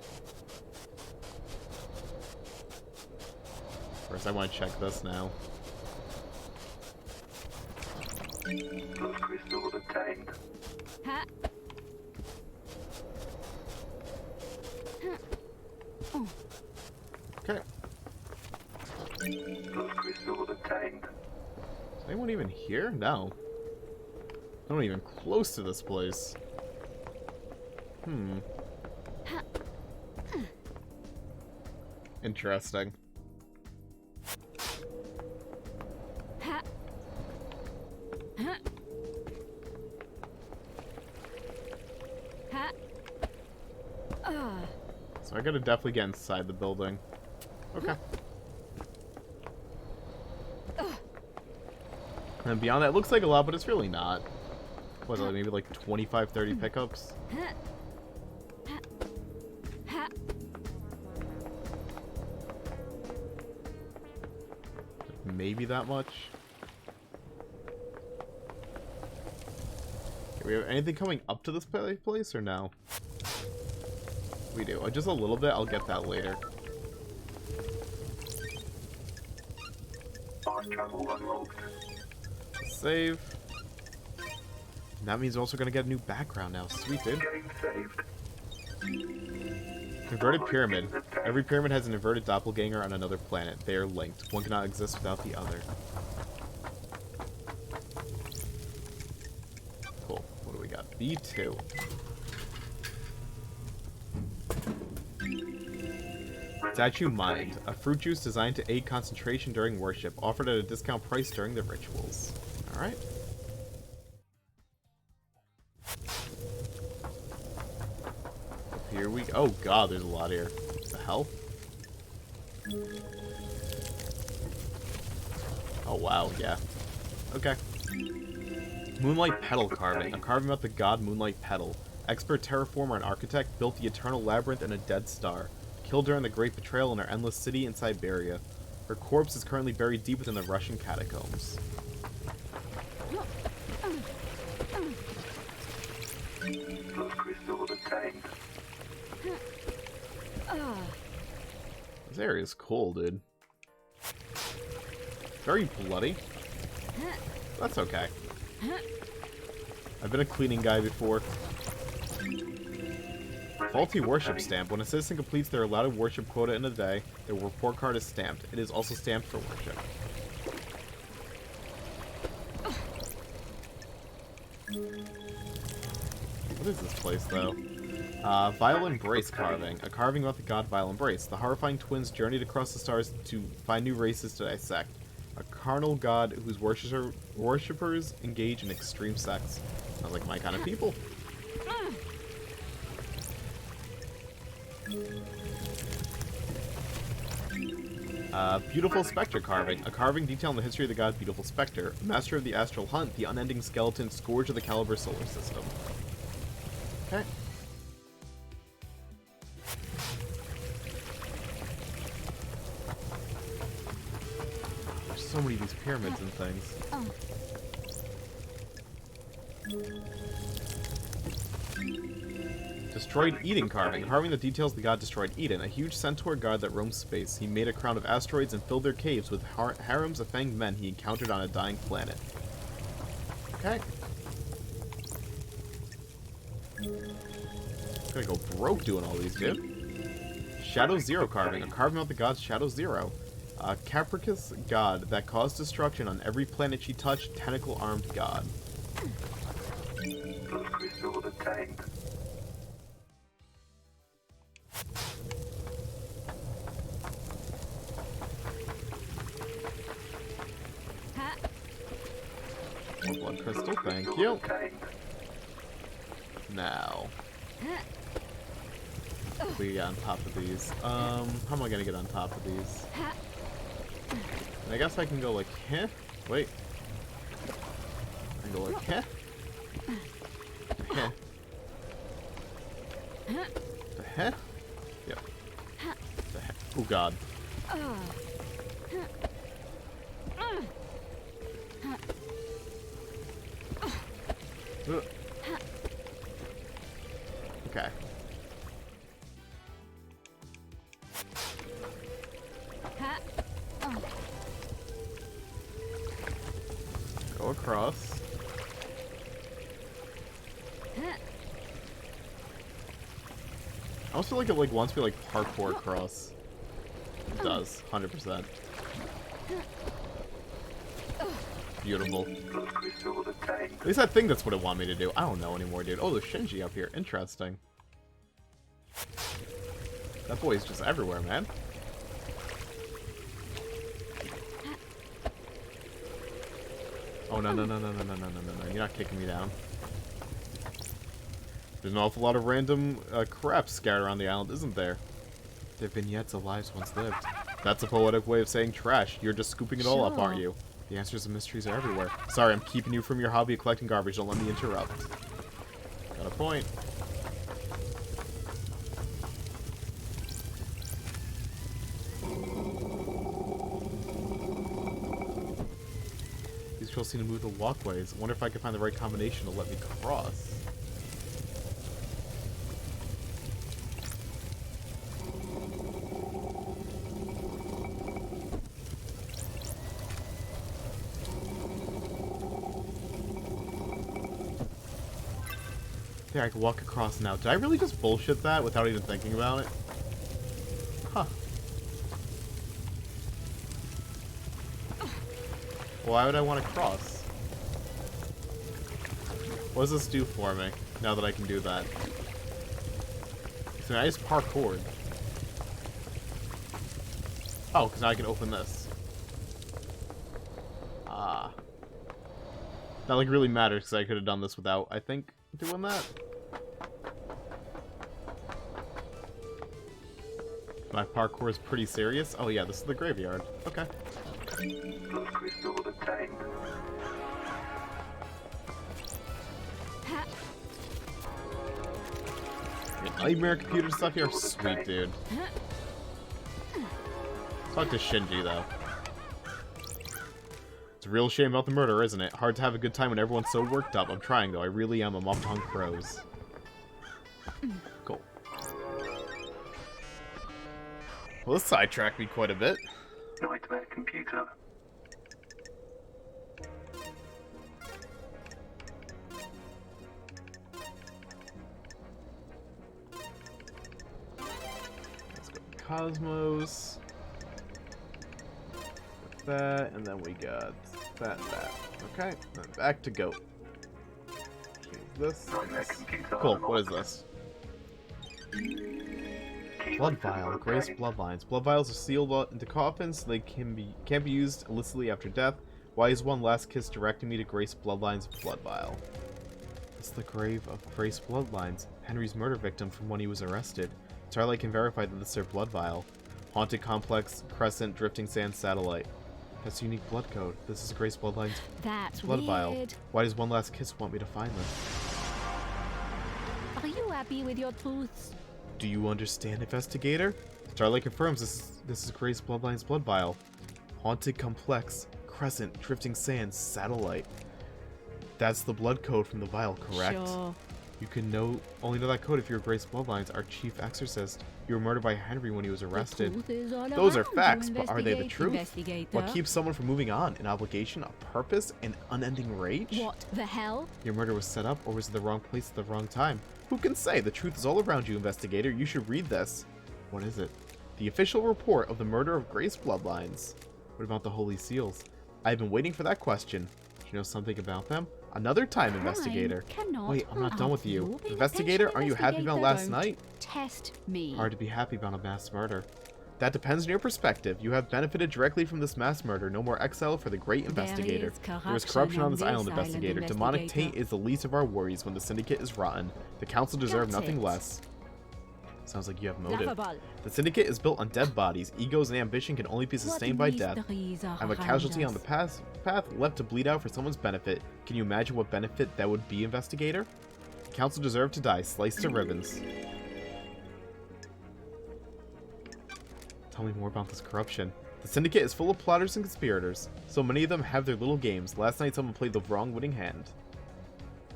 First, I want to check this now. Those crystals obtained. Ha. Oh. Okay. Those crystals obtained. Is anyone even here? No. I'm not even close to this place. Interesting. So I gotta definitely get inside the building. Okay. And beyond that, it looks like a lot, but it's really not. What is it, maybe like 25, 30 pickups? Maybe that much? Okay, we have anything coming up to this place or no? We do. Just a little bit. I'll get that later. Save. And that means we're also going to get a new background now. Sweet, dude. Inverted pyramid. Every pyramid has an inverted doppelganger on another planet. They are linked. One cannot exist without the other. Cool. What do we got? B2. Statue Mind. A fruit juice designed to aid concentration during worship. Offered at a discount price during the rituals. Alright. Here we go. Oh god, there's a lot here. What the hell? Oh wow, yeah. Okay. Moonlight Petal carving. A carving about the god Moonlight Petal. Expert terraformer and architect built the eternal labyrinth in a dead star. Killed her in the Great Betrayal in her endless city in Siberia. Her corpse is currently buried deep within the Russian catacombs. Those crystals obtained. This area is cool, dude. Very bloody. That's okay. I've been a cleaning guy before. Faulty worship stamp. When a citizen completes their allotted worship quota in a day, their report card is stamped. It is also stamped for worship. What is this place, though? Vile Embrace carving. A carving about the god Vile Embrace. The horrifying twins journeyed across the stars to find new races to dissect. A carnal god whose worshippers engage in extreme sex. Sounds like my kind of people. Beautiful Spectre carving. A carving detailing the history of the god Beautiful Spectre. Master of the astral hunt, the unending skeleton, scourge of the Caliber solar system. Okay. There's so many of these pyramids and things. Destroyed Eden carving. Carving that details the god destroyed Eden, a huge centaur god that roams space. He made a crown of asteroids and filled their caves with harems of fanged men he encountered on a dying planet. Okay. Gonna go broke doing all these, dude. Shadow Zero carving. A carving about the god Shadow Zero. A capricious god that caused destruction on every planet she touched. Tentacle-armed god. Those crystals obtained. More blood crystal, thank you. Obtained. Now. We get on top of these. How am I gonna get on top of these? And I guess I can go like, heh? Wait. I can go like, heh? Heh. The heh? Yep. The heh. Oh god. Ugh. Okay. Go across. I almost feel like it wants me parkour across. It does, 100%. Beautiful. Those crystals obtained. At least I think that's what it wanted me to do. I don't know anymore, dude. Oh, there's Shinji up here. Interesting. That boy's just everywhere, man. Oh, no, no, no, no, no, no, no, no, no, no. You're not kicking me down. There's an awful lot of random crap scattered around the island, isn't there? They're vignettes of lives once lived. That's a poetic way of saying trash. You're just scooping it all up, aren't you? The answers and mysteries are everywhere. Sorry, I'm keeping you from your hobby of collecting garbage. Don't let me interrupt. Got a point. These girls seem to move the walkways. I wonder if I can find the right combination to let me cross. There, I can walk across now. Did I really just bullshit that without even thinking about it? Huh. Why would I want to cross? What does this do for me, now that I can do that? So I just parkoured. Oh, because now I can open this. Ah. That, really matters, because I could have done this without, I think, doing that. My parkour is pretty serious. Oh yeah, this is the graveyard. Okay. Those crystals obtained. Nightmare computer stuff here? Sweet, dude. Talk to Shinji, though. It's a real shame about the murder, isn't it? Hard to have a good time when everyone's so worked up. I'm trying, though. I really am. I'm off to hunt crows. Cool. Well, this sidetracked me quite a bit. Nightmare computer. cosmos. That, and then we got that. Okay, then back to goat. This. Nightmare computer. Cool. What is this? Key Blood items vial. obtained. Grace bloodlines. Blood vials are sealed into coffins so they can't be used illicitly after death. Why is one last kiss directing me to Grace bloodlines blood vial? It's the grave of Grace bloodlines, Henry's murder victim from when he was arrested. Starlight can verify that this is their blood vial. Haunted complex, crescent, drifting sand, satellite. That's a unique blood code. This is Grace bloodlines That's blood weird. vial. Why does one last kiss want me to find this? Are you happy with your truths? Do you understand, investigator? Starlight confirms this is Grace bloodlines blood vial. Haunted complex, crescent, drifting sand, satellite. That's the blood code from the vial, correct? Sure. You can only know that code if you're Grace bloodlines, our chief exorcist. You were murdered by Henry when he was arrested. The truth is all Those are around you, facts, but are they the investigate- truth? investigator. What keeps someone from moving on? An obligation, a purpose, an unending rage? What the hell? Your murder was set up, or was it the wrong place at the wrong time? Who can say? The truth is all around you, investigator. You should read this. What is it? The official report of the murder of Grace bloodlines. What about the Holy Seals? I've been waiting for that question. Do you know something about them? Another time, investigator. Cannot Wait, I'm not done with you. help being a Investigator, patient aren't you happy about investigator. last night? Test me. Hard to be happy about a mass murder. That depends on your perspective. You have benefited directly from this mass murder. No more exile for the great investigator. There is corruption on this island, investigator. Demonic taint is the least of our worries when the syndicate is rotten. The council deserve Got nothing it. less. Sounds like you have motive. Laughable. The syndicate is built on dead bodies. Egos and ambition can only be sustained by death. I'm a casualty on the path left to bleed out for someone's benefit. Can you imagine what benefit that would be, investigator? The council deserved to die, sliced to ribbons. Tell me more about this corruption. The syndicate is full of plotters and conspirators. So many of them have their little games. Last night someone played the wrong winning hand.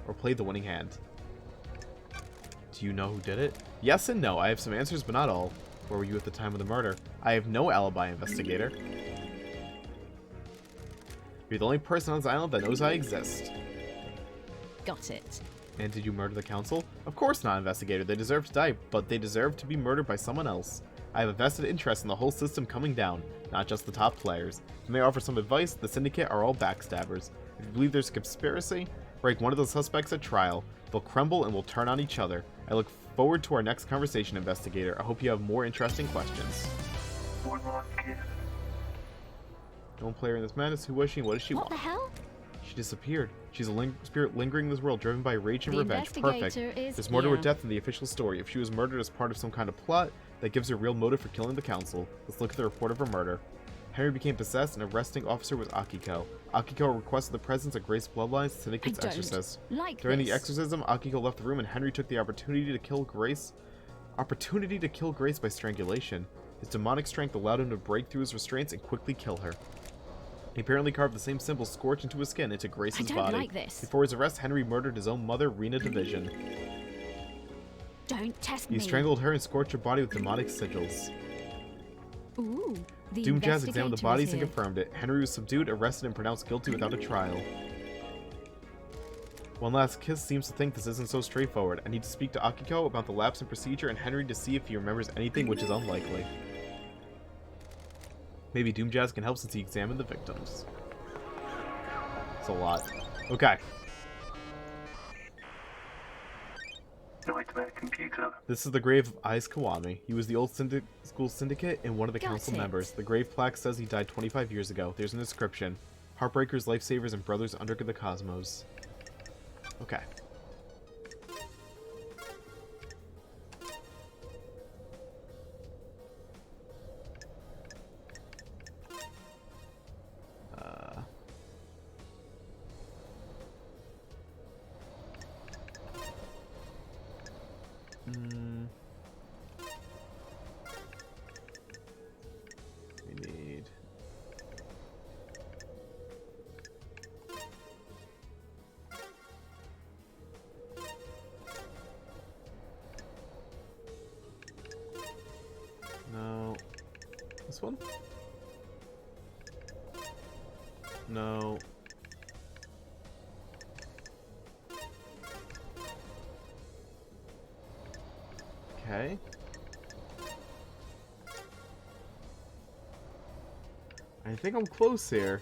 Or played the winning hand. Do you know who did it? Yes and no. I have some answers, but not all. Where were you at the time of the murder? I have no alibi, investigator. You're the only person on this island that knows I exist. Got it. And did you murder the council? Of course not, investigator. They deserve to die, but they deserve to be murdered by someone else. I have a vested interest in the whole system coming down, not just the top players. If they offer some advice, the syndicate are all backstabbers. If you believe there's a conspiracy, break one of the suspects at trial. They'll crumble and will turn on each other. I look forward to our next conversation, investigator. I hope you have more interesting questions. One last kiss. Don't play her in this madness. Who was she? What does she What want? the hell? She disappeared. She's a spirit lingering in this world, driven by rage and The revenge. Perfect. investigator is There's more to her here. death than the official story. If she was murdered as part of some kind of plot, that gives her real motive for killing the council. Let's look at the report of her murder. Henry became possessed, and arresting officer was Akiko. Akiko requested the presence of Grace Bloodline's syndicate's I don't exorcist. like During the this. exorcism, Akiko left the room, and Henry took the opportunity to kill Grace by strangulation. His demonic strength allowed him to break through his restraints and quickly kill her. He apparently carved the same symbol scorched into his skin into Grace's don't body. like this. Before his arrest, Henry murdered his own mother, Rena Division. Don't test He me. strangled her and scorched her body with demonic sigils. Ooh, the Doom Jazz examined the investigator bodies is and here. confirmed it. Henry was subdued, arrested, and pronounced guilty without a trial. One Last Kiss seems to think this isn't so straightforward. I need to speak to Akiko about the lapse in procedure and Henry to see if he remembers anything, which is unlikely. Maybe Doom Jazz can help since he examined the victims. It's a lot. Okay. Nightmare computer. This is the grave of Ais Kawami. He was the old school syndicate and one of the Got council it. members. The grave plaque says he died 25 years ago. There's an inscription. Heartbreakers, lifesavers, and brothers under the cosmos. Okay. We need... No. This one? No. Okay. I think I'm close here.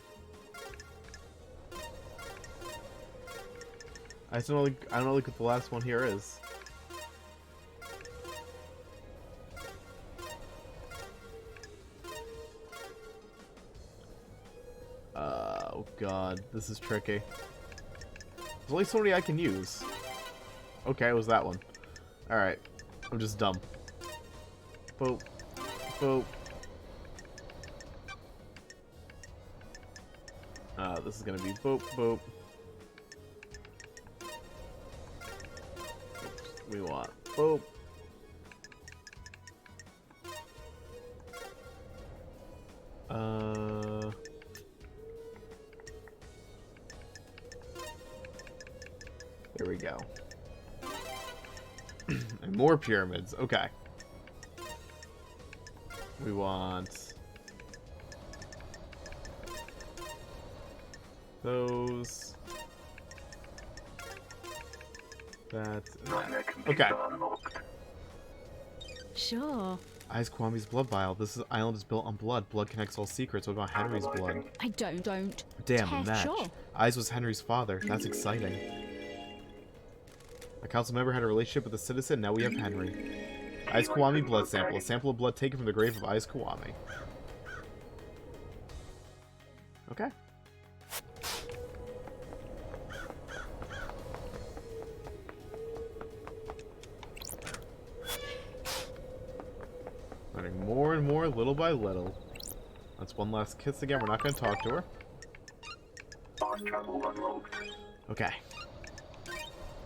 I don't know like what the last one here is. Oh god, this is tricky. There's only so many I can use. Okay, it was that one. Alright. I'm just dumb. Boop. Boop. This is gonna be boop, boop. Oops, we want boop. There we go. And more pyramids. Okay. We want those. That. Nightmare computer Okay. unlocked. Sure. Eyes Kwami's blood vial. Island is built on blood. Blood connects all secrets. What about Henry's blood? I don't. Damn, a match. Sure. Eyes was Henry's father. That's exciting. A council member had a relationship with a citizen. Now we have Henry. Eyes Kwami blood sample. A sample of blood taken from the grave of Eyes Kwami. Okay. Learning more and more, little by little. That's one last kiss again. We're not going to talk to her. Fast travel unlocked. Okay.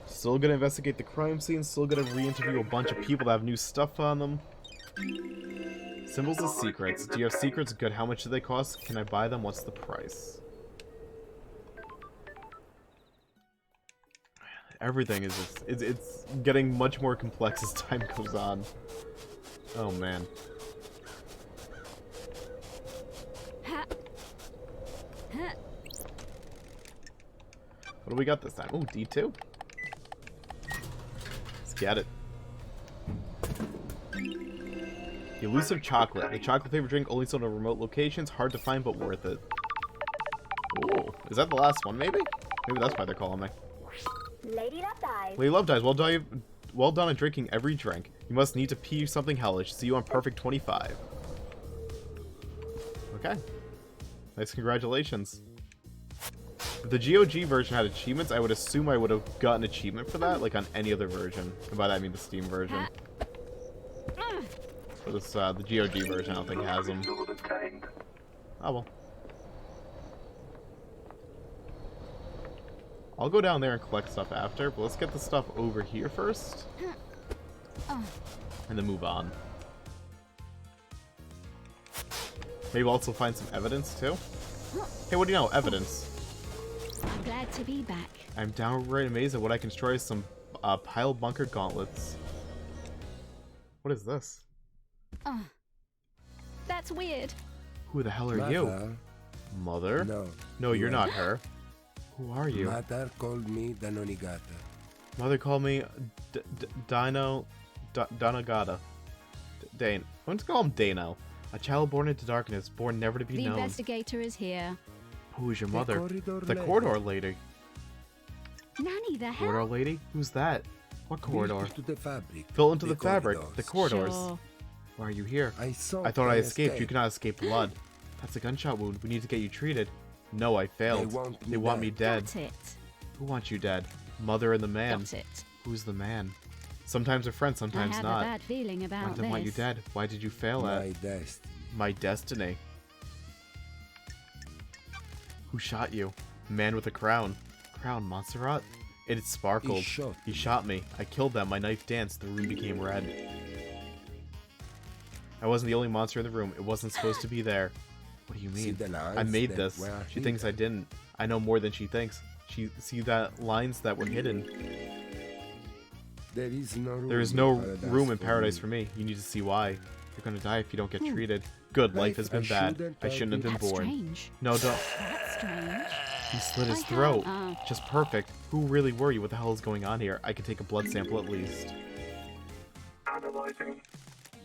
Still gonna investigate the crime scene. Still gonna re-interview a bunch of people that have new stuff on them. Symbols of secrets. Do you have secrets? Good. How much do they cost? Can I buy them? What's the price? Everything is just... It's getting much more complex as time goes on. Oh, man. What do we got this time? Oh, D2? Let's get it. The elusive chocolate. A chocolate-flavored drink only sold in remote locations. Hard to find, but worth it. Ooh. Is that the last one, maybe? Maybe that's why they're calling me. Lady Love Dive. Lady Love Dives. Well done on drinking every drink. You must need to pee something hellish. See you on Perfect 25. Okay. Nice congratulations. If the GOG version had achievements, I would assume I would have gotten an achievement for that, like on any other version. And by that I mean the Steam version. But this, the GOG version I don't think has them. Oh well. I'll go down there and collect stuff after, but let's get the stuff over here first. And then move on. Maybe also find some evidence, too. Hey, what do you know? Evidence. I'm glad to be back. I'm downright amazed at what I can destroy as some pile bunker gauntlets. What is this? That's weird. Who the hell are you? Mother? No. No, you're not her. Who are you? Mother called me Danonigata. Mother called me Donagata. Dane. I'm going to call him Dano. A child born into darkness, born never to be The known. investigator is here. Who is your mother? The corridor lady. Nanny, the hell? Corridor lady? Who's that? What corridor? Built into the fabric. Built into the fabric. The corridors. Sure. Why are you here? I thought I escaped. You cannot escape blood. That's a gunshot wound. We need to get you treated. No, I failed. They want me dead. Got it. Who wants you dead? Mother and the man. Got it. Who's the man? Sometimes a friend, sometimes I have not. a bad feeling about Why want you this. dead? Why did you fail My at? destiny. My destiny. Who shot you? Man with a crown. Crown, Montserrat? It sparkled. He shot me. I killed them. My knife danced. The room became red. I wasn't the only monster in the room. It wasn't supposed to be there. What do you mean? I made this. She thinks I didn't. I know more than she thinks. See that lines that were hidden. There is no room in paradise for me. You need to see why. You're gonna die if you don't get treated. Good, life has been bad. I shouldn't have been That's born. strange. No, don't. That's strange. He slit his I throat. haven't, Just perfect. Who really were you? What the hell is going on here? I could take a blood sample at least. Analyzing.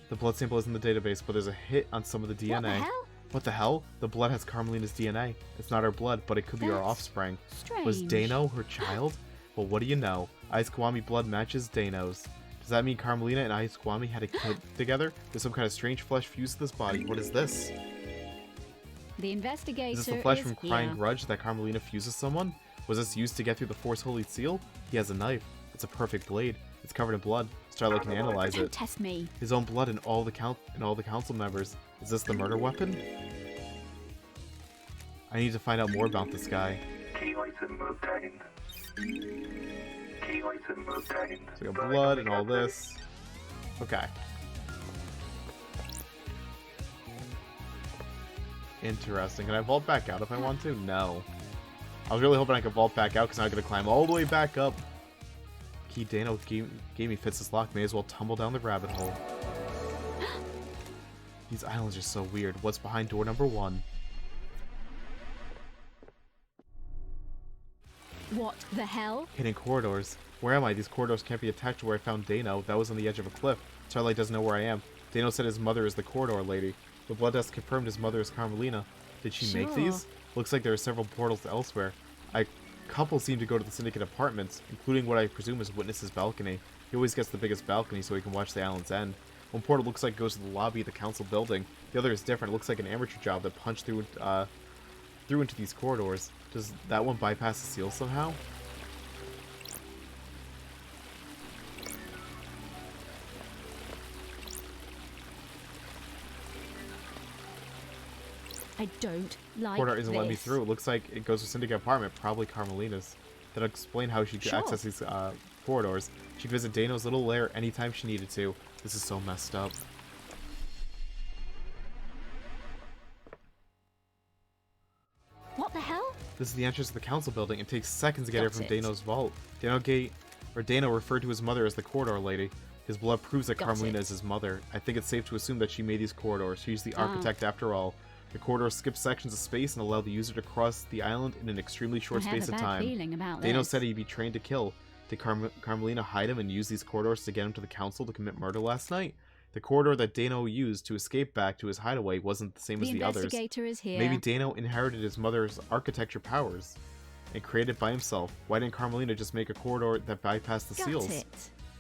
The blood sample is in the database, but there's a hit on some of the What the DNA. hell? What the hell? The blood has Karmalina's DNA. It's not our blood, but it could be our That's offspring. strange. Was Dano her child? Well, what do you know? Aisquami blood matches Dano's. Does that mean Karmalina and Aisquami had a kid together? There's some kind of strange flesh fused to this body. What is this? The investigator Is this the flesh is from Crying here. Grudge that Karmalina fuses someone? Was this used to get through the Force Holy Seal? He has a knife. It's a perfect blade. It's covered in blood. Starlight can analyze Don't it. test me. His own blood and all the council members. Is this the murder weapon? I need to find out more about this guy. Key item obtained. Key item obtained. So we got blood and all this. Okay. Interesting. Can I vault back out if I want to? No. I was really hoping I could vault back out because now I'm going to climb all the way back up. Key Dano gave me fits this lock. May as well tumble down the rabbit hole. These islands are so weird. What's behind door number 1? What the hell? Hidden corridors. Where am I? These corridors can't be attached to where I found Dano. That was on the edge of a cliff. Starlight doesn't know where I am. Dano said his mother is the corridor lady. The blood test confirmed his mother is Karmalina. Did she make Sure. these? Looks like there are several portals elsewhere. A couple seem to go to the Syndicate apartments, including what I presume is Witness's balcony. He always gets the biggest balcony so he can watch the island's end. One portal looks like it goes to the lobby of the council building. The other is different. It looks like an amateur job that punched through into these corridors. Does that one bypass the seal somehow? I don't like Corridor isn't letting me this. through. It looks like it goes to Syndicate apartment, probably Karmalina's. That'll explain how she could Sure. access these corridors. She could visit Dano's little lair anytime she needed to. This is so messed up. What the hell? This is the entrance to the council building. It takes seconds to get here Got from it. Dano's vault. Dano referred to his mother as the corridor lady. His blood proves that Got Karmalina it. is his mother. I think it's safe to assume that she made these corridors. She's the Ah. architect after all. The corridors skip sections of space and allow the user to cross the island in an extremely short I have space a of bad time. feeling about Dano this. said he'd be trained to kill. Did Karmalina hide him and use these corridors to get him to the council to commit murder last night? The corridor that Dano used to escape back to his hideaway wasn't the same as the others. investigator is here. Maybe Dano inherited his mother's architecture powers and created it by himself. Why didn't Karmalina just make a corridor that bypassed the Got seals? it.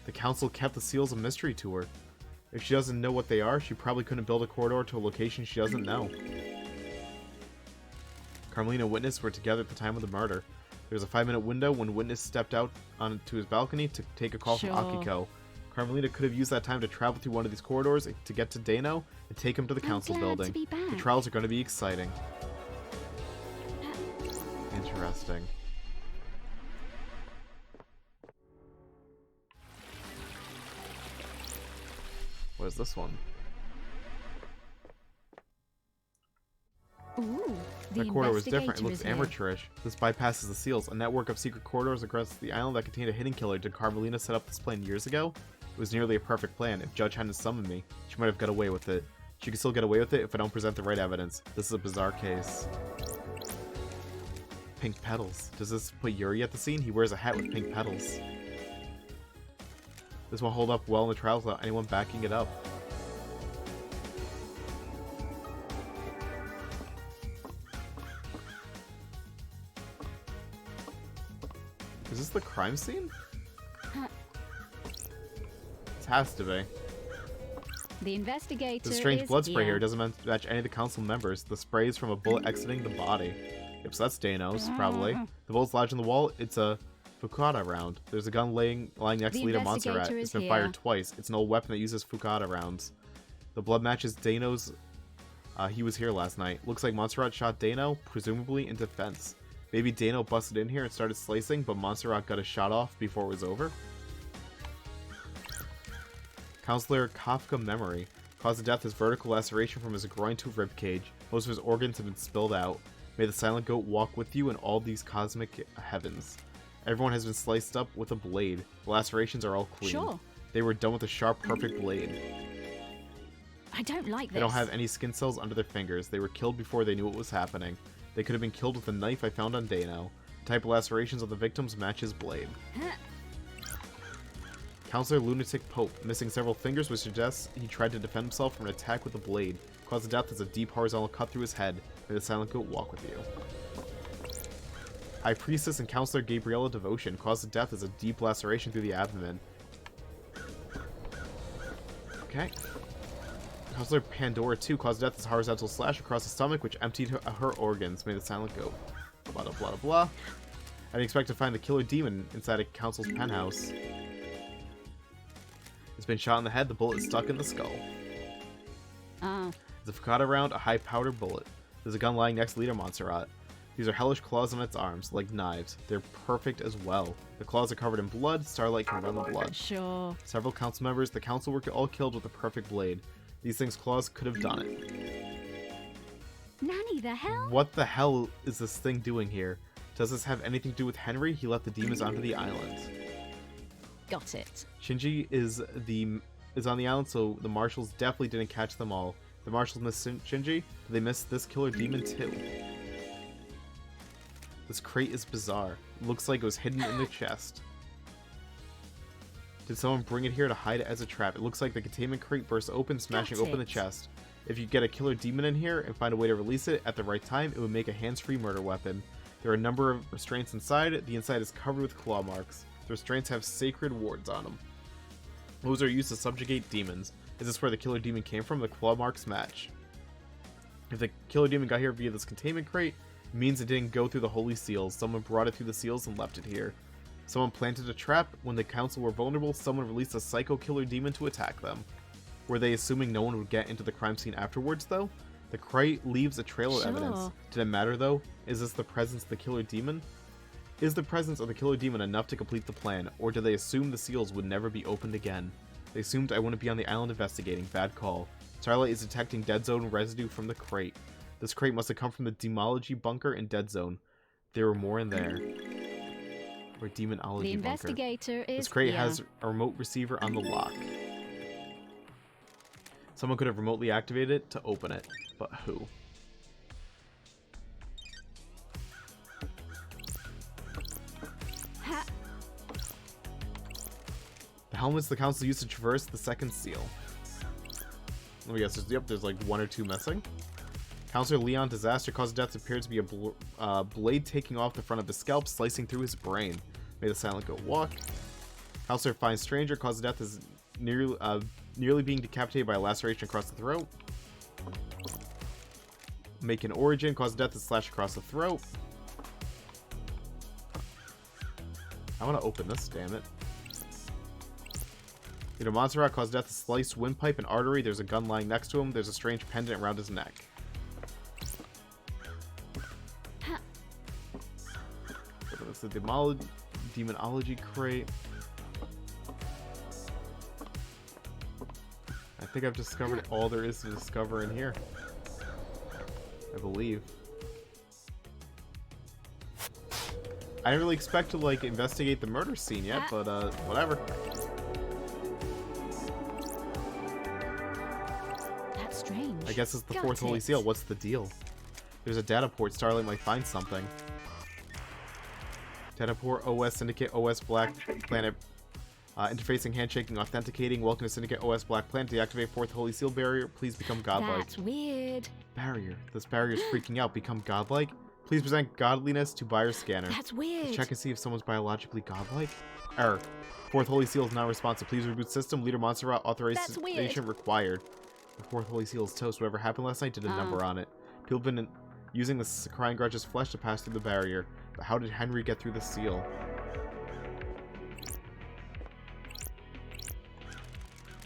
The council kept the seals a mystery to her. If she doesn't know what they are, she probably couldn't build a corridor to a location she doesn't know. Karmalina and Witness were together at the time of the murder. There was a 5-minute window when Witness stepped out onto his balcony to take a call Sure. from Akiko. Karmalina could have used that time to travel through one of these corridors to get to Dano and take him to the I'm council glad building. to be The back. trials are going to be exciting. Interesting. What is this one? Ooh, the That corridor was different. It investigator looks is here. amateurish. This bypasses the seals. A network of secret corridors across the island that contained a hidden killer. Did Karmalina set up this plan years ago? It was nearly a perfect plan. If Judge hadn't summoned me, she might have got away with it. She could still get away with it if I don't present the right evidence. This is a bizarre case. Pink petals. Does this put Yuri at the scene? He wears a hat with pink petals. This won't hold up well in the trials without anyone backing it up. Is this the crime scene? This has to be. The investigator There's a strange is blood spray here. here. It doesn't match any of the council members. The spray is from a bullet exiting the body. Yep, so that's Dano's, probably. The bullet's lodged in the wall. It's a Fukada round. There's a gun lying next The to Lydia Montserrat. investigator It's is been here. fired twice. It's an old weapon that uses Fukada rounds. The blood matches Dano's. He was here last night. Looks like Montserrat shot Dano, presumably in defense. Maybe Dano busted in here and started slicing, but Montserrat got a shot off before it was over. Counselor Kafka Memory. Cause of death is vertical laceration from his groin to rib cage. Most of his organs have been spilled out. May the silent goat walk with you in all these cosmic heavens. Everyone has been sliced up with a blade. The lacerations are all clean. Sure. They were done with a sharp, perfect blade. I don't like this. They don't have any skin cells under their fingers. They were killed before they knew what was happening. They could have been killed with the knife I found on Dano. The type of lacerations on the victims match his blade. Counselor Lunatic Pope, missing several fingers, which suggests he tried to defend himself from an attack with a blade. Cause of death is a deep horizontal cut through his head. May the Silent Goat walk with you. High Priestess and Counselor Gabriella Devotion. Cause of death is a deep laceration through the abdomen. Okay. Counselor Pandora 2. Cause of death is a horizontal slash across the stomach, which emptied her organs. May the Silent Goat. Blah, blah, blah, blah. I didn't expect to find the killer demon inside a council's penthouse. It's been shot in the head. The bullet is stuck in the skull. Oh. There's a Fakata round, a high powder bullet. There's a gun lying next to Lydia Montserrat. These are hellish claws on its arms, like knives. They're perfect as well. The claws are covered in blood. Starlight can run the blood. Sure. Several council members. The council were all killed with a perfect blade. These things' claws could have done it. Nanny, the hell? What the hell is this thing doing here? Does this have anything to do with Henry? He left the demons onto the island. Got it. Shinji is on the island, so the marshals definitely didn't catch them all. The marshals missed Shinji, but they missed this killer demon too. This crate is bizarre. It looks like it was hidden in the chest. Did someone bring it here to hide it as a trap? It looks like the containment crate burst open, smashing open the chest. If you get a killer demon in here and find a way to release it at the right time, it would make a hands-free murder weapon. There are a number of restraints inside. The inside is covered with claw marks. The restraints have sacred wards on them. Those are used to subjugate demons. Is this where the killer demon came from? The claw marks match. If the killer demon got here via this containment crate, it means it didn't go through the holy seals. Someone brought it through the seals and left it here. Someone planted a trap. When the council were vulnerable, someone released a psycho killer demon to attack them. Were they assuming no one would get into the crime scene afterwards, though? The crate leaves a trail of evidence. Did it matter, though? Is this the presence of the killer demon? Is the presence of the killer demon enough to complete the plan, or did they assume the seals would never be opened again? They assumed I wouldn't be on the island investigating. Bad call. Starlight is detecting Dead Zone residue from the crate. This crate must have come from the Demology bunker in Dead Zone. There were more in there. Or Demonology The bunker. investigator is This crate here. has a remote receiver on the lock. Someone could have remotely activated it to open it, but who? Ha. The helmets the council used to traverse the second seal. Let me guess. There's like one or two missing. Counselor Leon Disaster caused death appeared to be a blade taking off the front of his scalp, slicing through his brain. May the Silent Goat walk. Counselor Fine Stranger caused death is nearly being decapitated by a laceration across the throat. Make an origin caused death is slashed across the throat. I want to open this, damn it. Lydia Montserrat caused death is sliced windpipe and artery. There's a gun lying next to him. There's a strange pendant around his neck. It's the Demonology crate. I think I've discovered all there is to discover in here. I believe. I didn't really expect to, like, investigate the murder scene yet, but, whatever. That's strange. I guess it's the Got fourth Holy it. Seal. What's the deal? There's a data port. Starlight might find something. Data port, OS, Syndicate, OS, Black Planet. Interfacing, handshaking, authenticating. Welcome to Syndicate OS Black Planet. Deactivate fourth Holy Seal barrier. Please become godlike. That's weird. Barrier. This barrier is freaking out. Become godlike. Please present godliness to buyer scanner. That's weird. Let's check and see if someone's biologically godlike. Error. Fourth Holy Seal is not responsive. Please reboot system. Leader Montserrat authorization required. The fourth Holy Seal is toast. Whatever happened last night did a number on it. People have been using this crying grudge's flesh to pass through the barrier. But how did Henry get through the seal?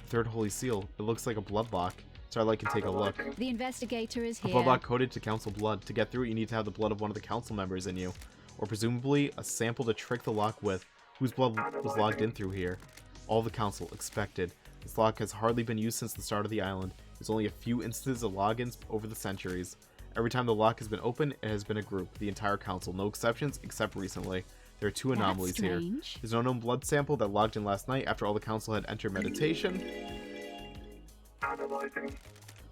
Third Holy Seal. It looks like a bloodlock. Starlight can take a look. The investigator is A here. bloodlock coded to council blood. To get through it, you need to have the blood of one of the council members in you. Or presumably, a sample to trick the lock with. Whose blood was logged in through here? All the council. Expected. This lock has hardly been used since the start of the island. There's only a few instances of logins over the centuries. Every time the lock has been opened, it has been a group. The entire council. No exceptions, except recently. There are two anomalies here. There's no known blood sample that logged in last night after all the council had entered meditation. Analyzing.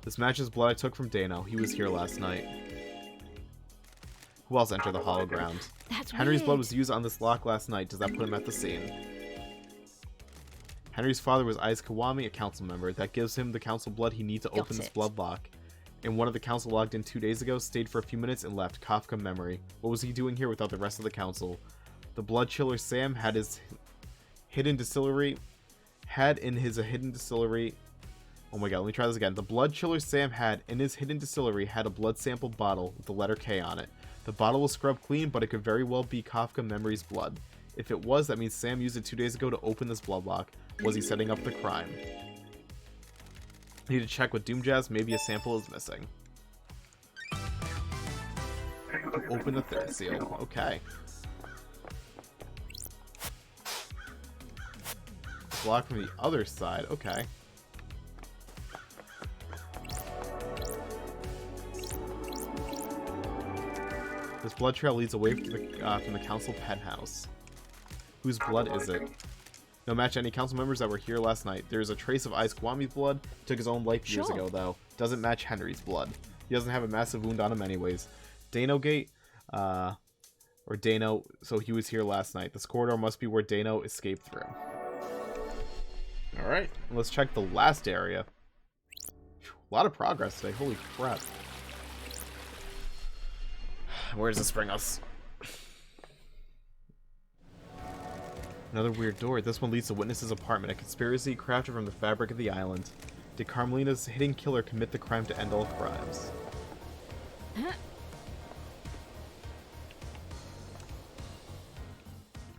This matches blood I took from Dano. He was here last night. Who else entered the hollow ground? That's Henry's weird. blood was used on this lock last night. Does that put him at the scene? Henry's father was Ais Kawami, a council member. That gives him the council blood he needs to open this blood lock. And one of the council logged in 2 days ago, stayed for a few minutes, and left. Kafka memory. What was he doing here without the rest of the council? The blood chiller Sam had his hidden distillery. Oh my god, let me try this again. The blood chiller Sam had in his hidden distillery had a blood sample bottle with the letter K on it. The bottle was scrubbed clean, but it could very well be Kafka Memory's blood. If it was, that means Sam used it 2 days ago to open this blood lock. Was he setting up the crime? Need to check with Doom Jazz, maybe a sample is missing. Open the third seal. Okay. Block from the other side. Okay. This blood trail leads away from the council penthouse. Whose blood is it? No match any council members that were here last night. There's a trace of Ais Kwami's blood. Took his own life years ago, though. Doesn't match Henry's blood. He doesn't have a massive wound on him anyways. Dano Gate, or Dano, so he was here last night. This corridor must be where Dano escaped through. Alright, let's check the last area. A lot of progress today, holy crap. Where does this bring us? Another weird door. This one leads to Witness's apartment, a conspiracy crafted from the fabric of the island. Did Karmalina's hidden killer commit the crime to end all crimes? Okay,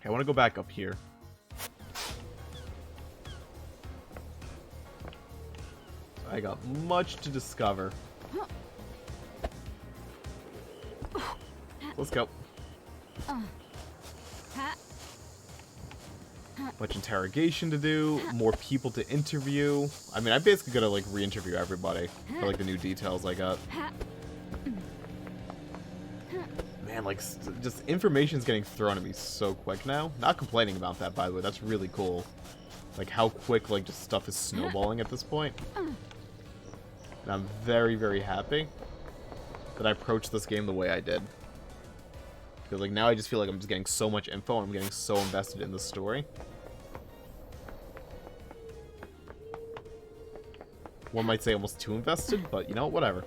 I want to go back up here. I got much to discover. Let's go. Much interrogation to do, more people to interview. I mean, I basically gotta like re-interview everybody for like the new details I got. Man, like just information's getting thrown at me so quick now. Not complaining about that, by the way. That's really cool. Like how quick like just stuff is snowballing at this point. And I'm very, very happy that I approached this game the way I did. Because like now I just feel like I'm just getting so much info and I'm getting so invested in the story. One might say almost too invested, but you know, whatever.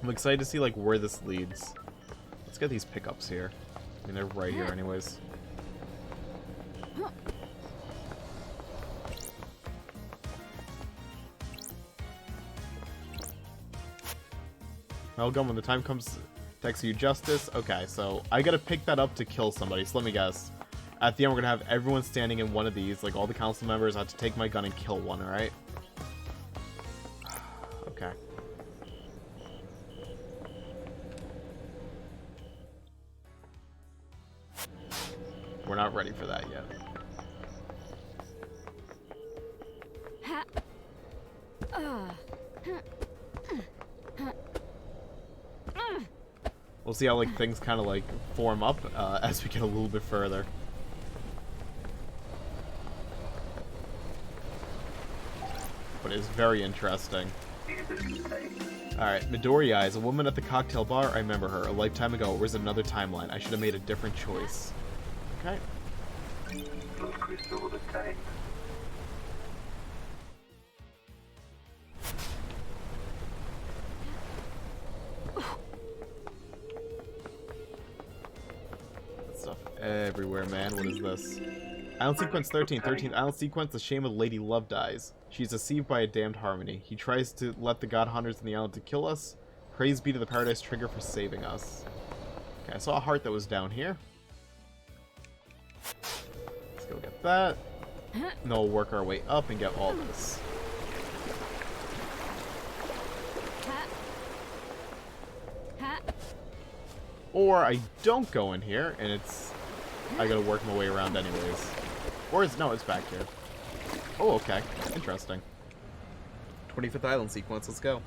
I'm excited to see like where this leads. Let's get these pickups here. I mean, they're right here anyways. Melgun, when the time comes to execute justice. Okay, so I gotta pick that up to kill somebody. So let me guess. At the end, we're gonna have everyone standing in one of these. Like all the council members, I have to take my gun and kill one, alright? Okay. We're not ready for that yet. We'll see how like things kind of like form up as we get a little bit further. But it's very interesting. Alright, Midori Eyes, a woman at the cocktail bar. I remember her. A lifetime ago. Where's another timeline? I should have made a different choice. Okay. Stuff everywhere, man. What is this? Island Sequence 13. 13th Island Sequence, the shame of Lady Love dies. She's deceived by a damned harmony. He tries to let the god hunters in the island to kill us. Praise be to the Paradise Trigger for saving us. Okay, I saw a heart that was down here. Let's go get that. And then we'll work our way up and get all this. Or I don't go in here, and it's... I gotta work my way around anyways. Or it's... No, it's back here. Oh, okay. Interesting. 25th Island Sequence, let's go.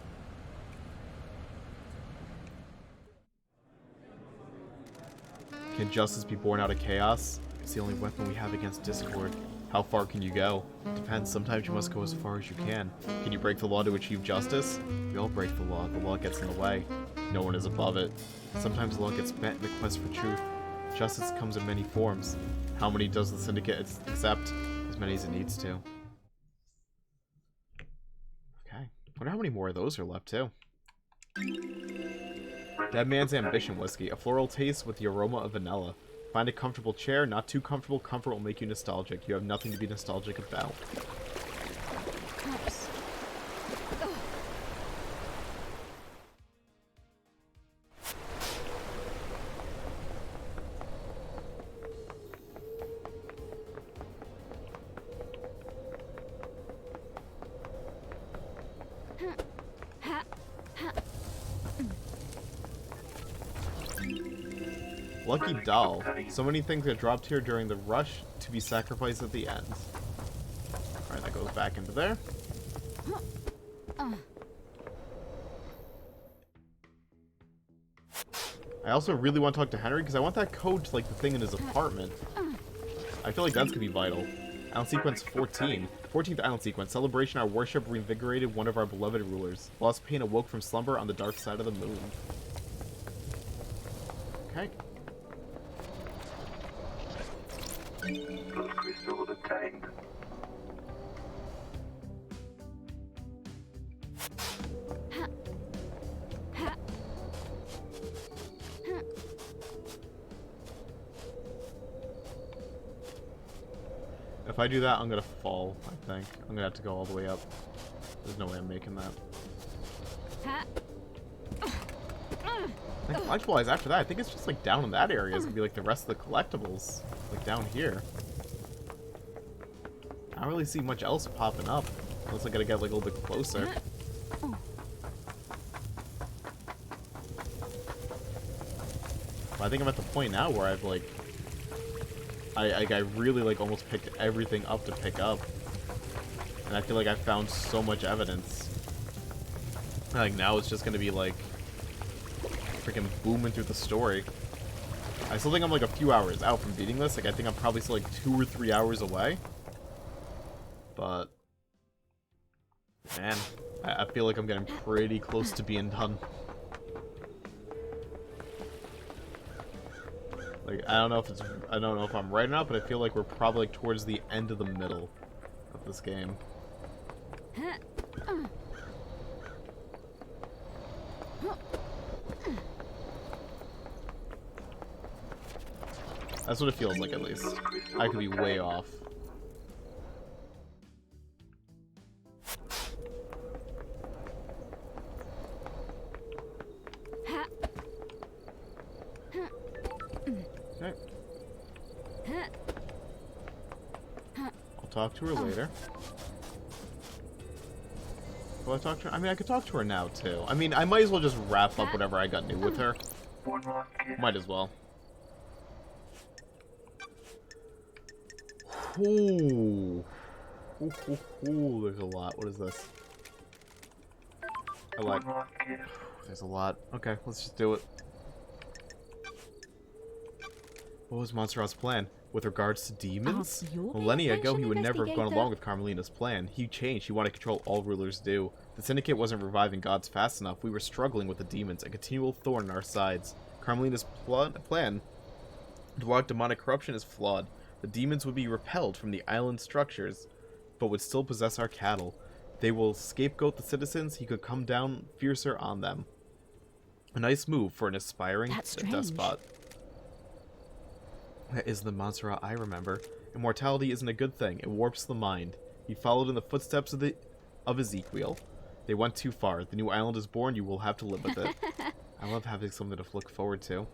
Can justice be born out of chaos? It's the only weapon we have against discord. How far can you go? Depends, sometimes you must go as far as you can. Can you break the law to achieve justice? We all break the law gets in the way. No one is above it. Sometimes the law gets bent in the quest for truth. Justice comes in many forms. How many does the Syndicate accept? As many as it needs to. Okay. Wonder how many more of those are left, too. Dead Man's Ambition Whiskey. A floral taste with the aroma of vanilla. Find a comfortable chair. Not too comfortable. Comfort will make you nostalgic. You have nothing to be nostalgic about. Cups. Lucky doll. So many things get dropped here during the rush to be sacrificed at the end. Alright, that goes back into there. I also really want to talk to Henry because I want that code to like the thing in his apartment. I feel like that's gonna be vital. Island sequence 14. 14th island sequence. Celebration. Our worship reinvigorated one of our beloved rulers. Lost pain awoke from slumber on the dark side of the moon. Okay. Lost crystal obtained. If I do that, I'm gonna fall, I think. I'm gonna have to go all the way up. There's no way I'm making that. I think lunch-wise, after that, I think it's just like down in that area. It's gonna be like the rest of the collectibles. Like down here. I don't really see much else popping up. Unless I gotta get like a little bit closer. But I think I'm at the point now where I've like... I really like almost picked everything up to pick up. And I feel like I found so much evidence. Like now it's just gonna be like freaking booming through the story. I still think I'm like a few hours out from beating this. Like I think I'm probably still like 2 or 3 hours away. But man, I feel like I'm getting pretty close to being done. Like I don't know if I'm right or not, but I feel like we're probably like towards the end of the middle of this game. That's what it feels like, at least. I could be way off. Okay. I'll talk to her later. Will I talk to her? I mean, I could talk to her now, too. I mean, I might as well just wrap up whatever I got new with her. One more kill. Might as well. Ooh. Ooh, there's a lot. What is this? I like... One more kill. There's a lot. Okay, let's just do it. What was Montserrat's plan? With regards to demons? Millennia ago, he would never have gone along with Karmalina's plan. He changed. He wanted to control all rulers do. The Syndicate wasn't reviving gods fast enough. We were struggling with the demons, a continual thorn in our sides. Karmalina's plan to block demonic corruption is flawed. The demons would be repelled from the island structures, but would still possess our cattle. They will scapegoat the citizens. He could come down fiercer on them. A nice move for an aspiring despot. That is the Montserrat I remember. Immortality isn't a good thing. It warps the mind. He followed in the footsteps of Ezekiel. They went too far. The new island is born. You will have to live with it. I love having something to look forward to.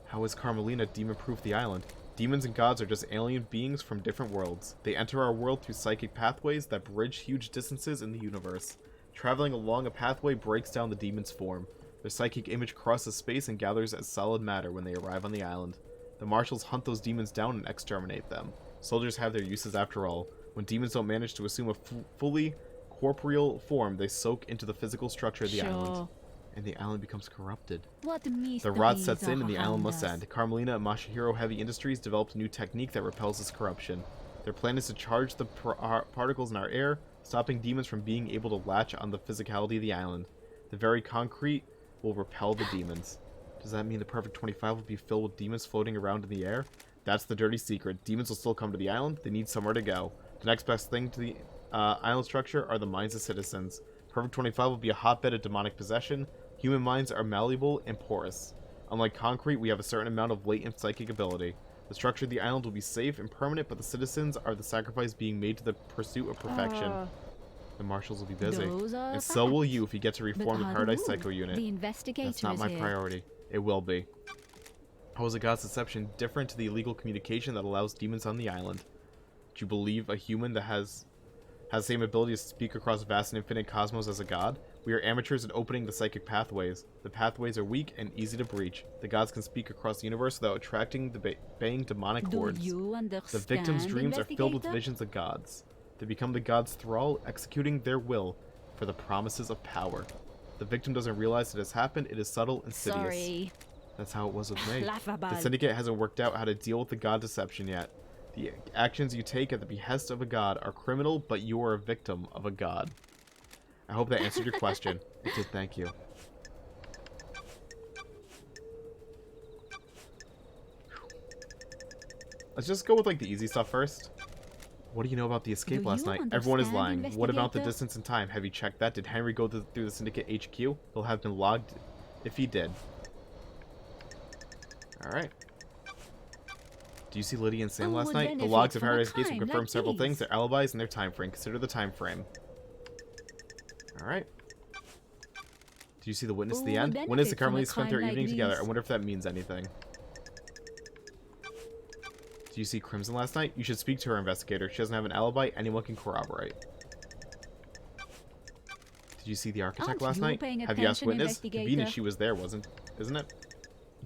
How has Karmalina demon-proof the island? Demons and gods are just alien beings from different worlds. They enter our world through psychic pathways that bridge huge distances in the universe. Traveling along a pathway breaks down the demon's form. Their psychic image crosses space and gathers as solid matter when they arrive on the island. The marshals hunt those demons down and exterminate them. Soldiers have their uses after all. When demons don't manage to assume a fully corporeal form, they soak into the physical structure of the island. And the island becomes corrupted. The rot sets in and the island must end. Karmalina and Masahiro Heavy Industries developed a new technique that repels this corruption. Their plan is to charge the particles in our air, stopping demons from being able to latch on the physicality of the island. The very concrete will repel the demons. Does that mean the Perfect 25 will be filled with demons floating around in the air? That's the dirty secret. Demons will still come to the island. They need somewhere to go. The next best thing to the island structure are the minds of citizens. Perfect 25 will be a hotbed of demonic possession. Human minds are malleable and porous. Unlike concrete, we have a certain amount of latent psychic ability. The structure of the island will be safe and permanent, but the citizens are the sacrifice being made to the pursuit of perfection. The marshals will be busy. And so will you if you get to reform the Paradise Psycho Unit. The investigator That's not my priority. It will be. How is a god's deception different to the illegal communication that allows demons on the island? Do you believe a human that has the same ability to speak across vast and infinite cosmos as a god? We are amateurs at opening the psychic pathways. The pathways are weak and easy to breach. The gods can speak across the universe without attracting the baying demonic hordes. The victim's dreams are filled with visions of gods. They become the god's thrall, executing their will for the promises of power. The victim doesn't realize it has happened. It is subtle and insidious. Sorry. That's how it was with me. The syndicate hasn't worked out how to deal with the god deception yet. The actions you take at the behest of a god are criminal, but you are a victim of a god. I hope that answered your question. It did, thank you. Let's just go with like the easy stuff first. What do you know about the escape last night? Everyone is lying. What about the distance and time? Have you checked that? Did Henry go through the Syndicate HQ? He'll have been logged if he did. Alright. Do you see Lydia and Sam last night? The logs of Paradise Gates have confirmed several things, their alibis and their time frame. Consider the time frame. Alright. Do you see the witness at the end? Witness and Karmalina spent their evening together. I wonder if that means anything. Do you see Crimson last night? You should speak to her, investigator. She doesn't have an alibi. Anyone can corroborate. Did you see the architect last night? Have you asked witness? Convenient she was there, isn't it?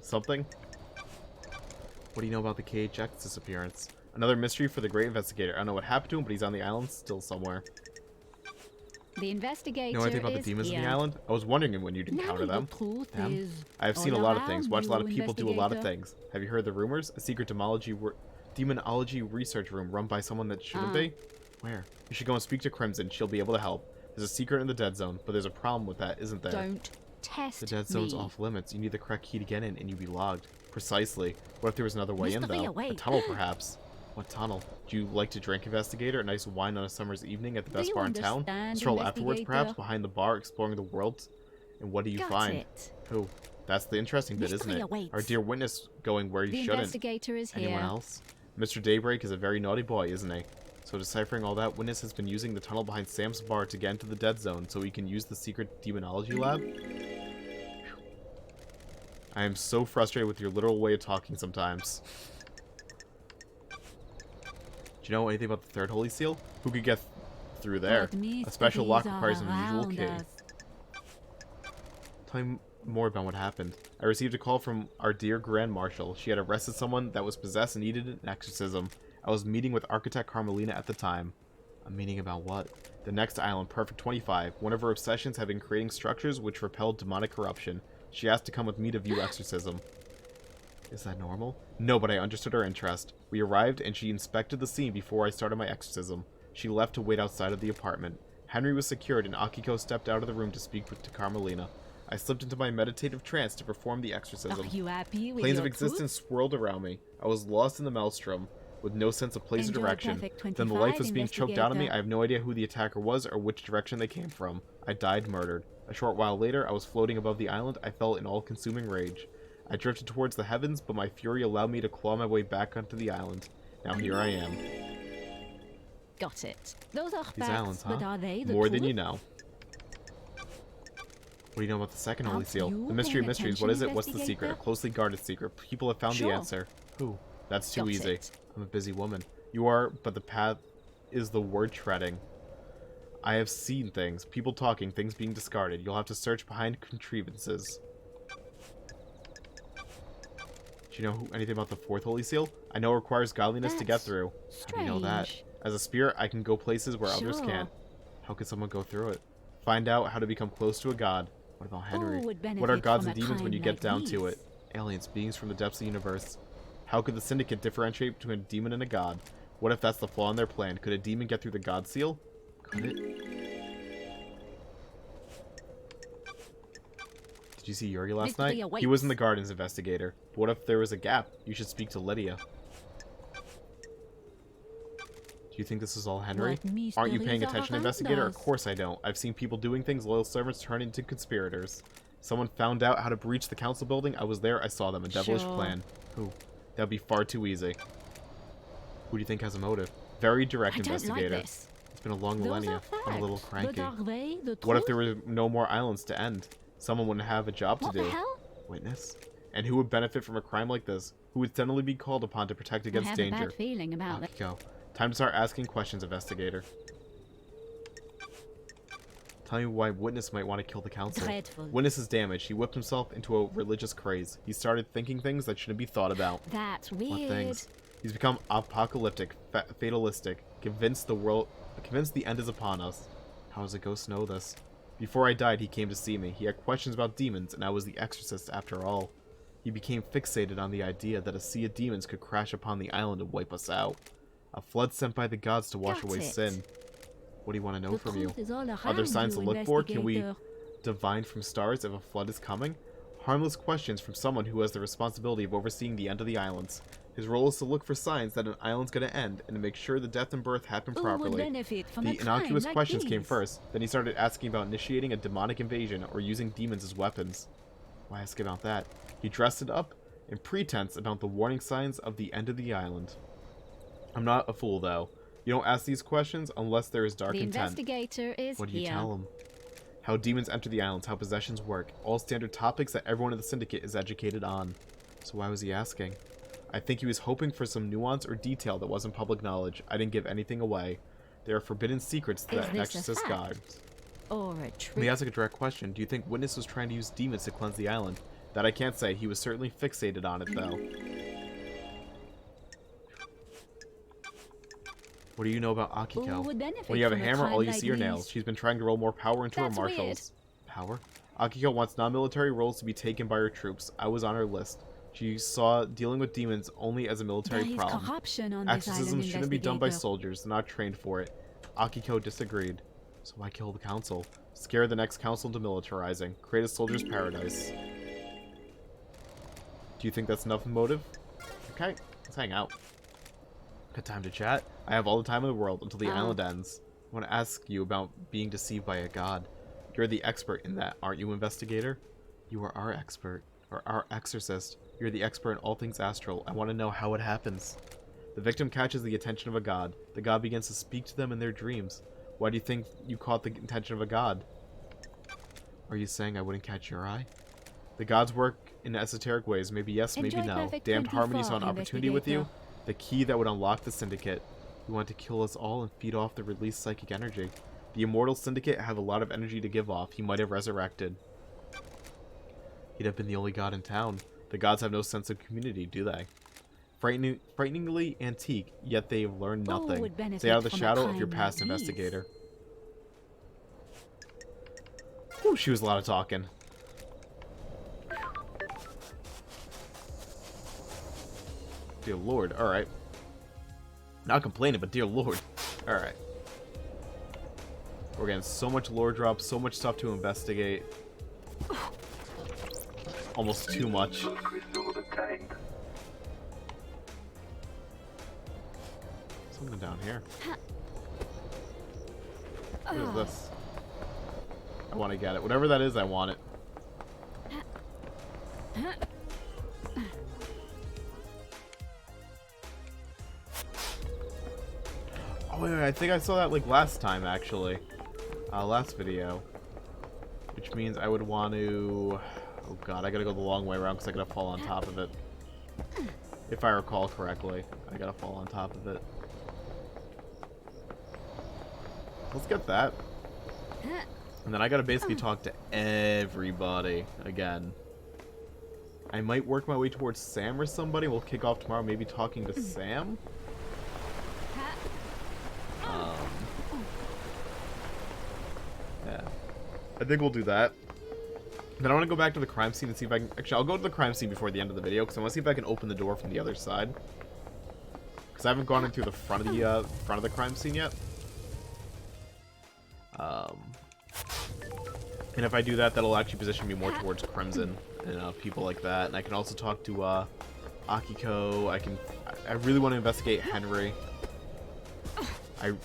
Something? What do you know about the KHX disappearance? Another mystery for the great investigator. I don't know what happened to him, but he's on the island still somewhere. The investigator Know anything about the demons on the island? I was wondering when you'd encounter them. I have seen a lot of things, watched a lot of people do a lot of things. Have you heard the rumors? A secret demonology research room run by someone that shouldn't be? Where? You should go and speak to Crimson. She'll be able to help. There's a secret in the dead zone, but there's a problem with that, isn't there? Don't test The dead zone's off limits. You need the correct key to get in, and you'd be logged. Precisely. What if there was another way in, though? A tunnel, perhaps. What tunnel? Do you like to drink, investigator? A nice wine on a summer's evening at the best bar in town? Stroll afterwards, perhaps, behind the bar, exploring the world? And what do you find? Who? That's the interesting bit, isn't it? Our dear witness going where he shouldn't. Anyone else? Mr. Daybreak is a very naughty boy, isn't he? So deciphering all that, witness has been using the tunnel behind Sam's bar to get into the dead zone so he can use the secret demonology lab? I am so frustrated with your literal way of talking sometimes. Do you know anything about the third holy seal? Who could get through there? A special lock requires an unusual key. Tell me more about what happened. I received a call from our dear Grand Marshal. She had arrested someone that was possessed and needed an exorcism. I was meeting with architect Karmalina at the time. A meeting about what? The next island, Perfect 25. One of her obsessions had been creating structures which repelled demonic corruption. She asked to come with me to view exorcism. Is that normal? No, but I understood her interest. We arrived, and she inspected the scene before I started my exorcism. She left to wait outside of the apartment. Henry was secured, and Akiko stepped out of the room to speak to Karmalina. I slipped into my meditative trance to perform the exorcism. Are you happy with Planes of your existence swirled around me. I was lost in the maelstrom, with no sense of place or direction. Then the life was being choked out of me. I have no idea who the attacker was or which direction they came from. I died murdered. A short while later, I was floating above the island. I felt an all-consuming rage. I drifted towards the heavens, but my fury allowed me to claw my way back onto the island. Now here I am. Got it. Those are These facts, islands, huh? but are they the More truth? than you know. What do you know about the second holy Aren't seal? you The mystery of paying mysteries. What is it? What's the attention, secret? A closely guarded secret. People have found the Sure. answer. Who? That's too Got easy. it. I'm a busy woman. You are, but the path is the word treading. I have seen things. People talking, things being discarded. You'll have to search behind contrivances. Do you know anything about the fourth holy seal? I know it requires godliness to get That's through. How do you know that? strange. As a spirit, I can go places where others Sure. can't. How could someone go through it? Find out how to become close to a god. What about Henry? Who would What are benefit gods from and a demons when you crime get down like to these? it? Aliens, beings from the depths of the universe. How could the Syndicate differentiate between a demon and a god? What if that's the flaw in their plan? Could a demon get through the god seal? Could it? Did you see Yuri last Mystery night? awaits. He was in the gardens, investigator. But what if there was a gap? You should speak to Lydia. you think this is all Henry? What Aren't you paying mysteries attention, are investigator? Of those? course I don't. I've seen people doing things loyal servants turn into conspirators. Someone found out how to breach the council building. I was there. I saw them. A devilish Sure. plan. Who? That'd be far too easy. Who do you think has a motive? Very direct I don't investigator. like this. It's been a long Those millennia. are I'm a little facts, cranky. but are they the What if truth? there were no more islands to end? Someone wouldn't have a job to What do. the hell? Witness? And who would benefit from a crime like this? Who would suddenly be called upon to protect I against have danger? a bad feeling about it. Go. Time to start asking questions, investigator. Tell me why Witness might want to kill the council. Dreadful. Witness is damaged. He whipped himself into a religious craze. He started thinking things that shouldn't be thought about. That's What weird. things? He's become apocalyptic, fatalistic, convinced the end is upon us. How does a ghost know this? Before I died, he came to see me. He had questions about demons, and I was the exorcist after all. He became fixated on the idea that a sea of demons could crash upon the island and wipe us out. A flood sent by the gods to wash That's away it. sin. What do you want to know The from you? truth is all around Other signs you, to look for? Can we investigator. divine from stars if a flood is coming? Harmless questions from someone who has the responsibility of overseeing the end of the islands. His role is to look for signs that an island's going to end and to make sure the death and birth happen Who would properly. benefit from The a crime innocuous like questions came these? first, then he started asking about initiating a demonic invasion or using demons as weapons. Why ask about that? He dressed it up in pretense about the warning signs of the end of the island. I'm not a fool, though. You don't ask these questions unless there is dark The intent. investigator is What do you here. tell him? How demons enter the islands, how possessions work, all standard topics that everyone in the syndicate is educated on. So why was he asking? I think he was hoping for some nuance or detail that wasn't public knowledge. I didn't give anything away. There are forbidden secrets Is that this a exorcist fact? guards. Or a Let trick. me ask a direct question. Do you think Witness was trying to use demons to cleanse the island? That I can't say. He was certainly fixated on it, though. What do you know about Who Akiko? would benefit When you have a from hammer, crime all you like see are these? nails. She's been trying to roll more power into That's her weird. marshals. Power? Akiko wants non-military roles to be taken by her troops. I was on her list. She saw dealing with demons only as a military There is problem. corruption on this Exorcism island, shouldn't be done by investigator. soldiers. They're not trained for it. Akiko disagreed. So why kill the council? Scare the next council into militarizing. Create a soldier's paradise. Do you think that's enough motive? Okay, let's hang out. Got time to chat? I have all the time in the world until the island ends. I want to ask you about being deceived by a god. You're the expert in that, aren't you, investigator? You are our expert, or our exorcist. You're the expert in all things astral. I want to know how it happens. The victim catches the attention of a god. The god begins to speak to them in their dreams. Why do you think you caught the attention of a god? Are you saying I wouldn't catch your eye? The gods work in esoteric ways. Maybe yes, maybe Enjoy no. Perfect Damned Harmony saw an 24, opportunity with you. investigator. The key that would unlock the syndicate. You want to kill us all and feed off the released psychic energy. The immortal syndicate have a lot of energy to give off. He might have resurrected. He'd have been the only god in town. The gods have no sense of community, do they? Frighteningly antique, yet they've learned Who nothing. would benefit Stay out of the from a shadow of your crime past, like these? investigator. Whew, she was a lot of talking. Dear Lord, alright. Not complaining, but dear Lord. Alright. We're getting so much lore drops, so much stuff to investigate. Almost too much. Crystal obtained. Something down here. What is this? I want to get it. Whatever that is, I want it. Oh, wait, I think I saw that, like, last time, actually. Last video. Which means I would want to... Oh, God, I gotta go the long way around because I gotta fall on top of it. If I recall correctly. I gotta fall on top of it. Let's get that. And then I gotta basically talk to everybody again. I might work my way towards Sam or somebody. We'll kick off tomorrow, maybe talking to Sam. Yeah. I think we'll do that. Then I want to go back to the crime scene and see if I can... Actually, I'll go to the crime scene before the end of the video, because I want to see if I can open the door from the other side. Because I haven't gone in through the front of the crime scene yet. And if I do that, that'll actually position me more towards Crimson and people like that. And I can also talk to Akiko. I really want to investigate Henry.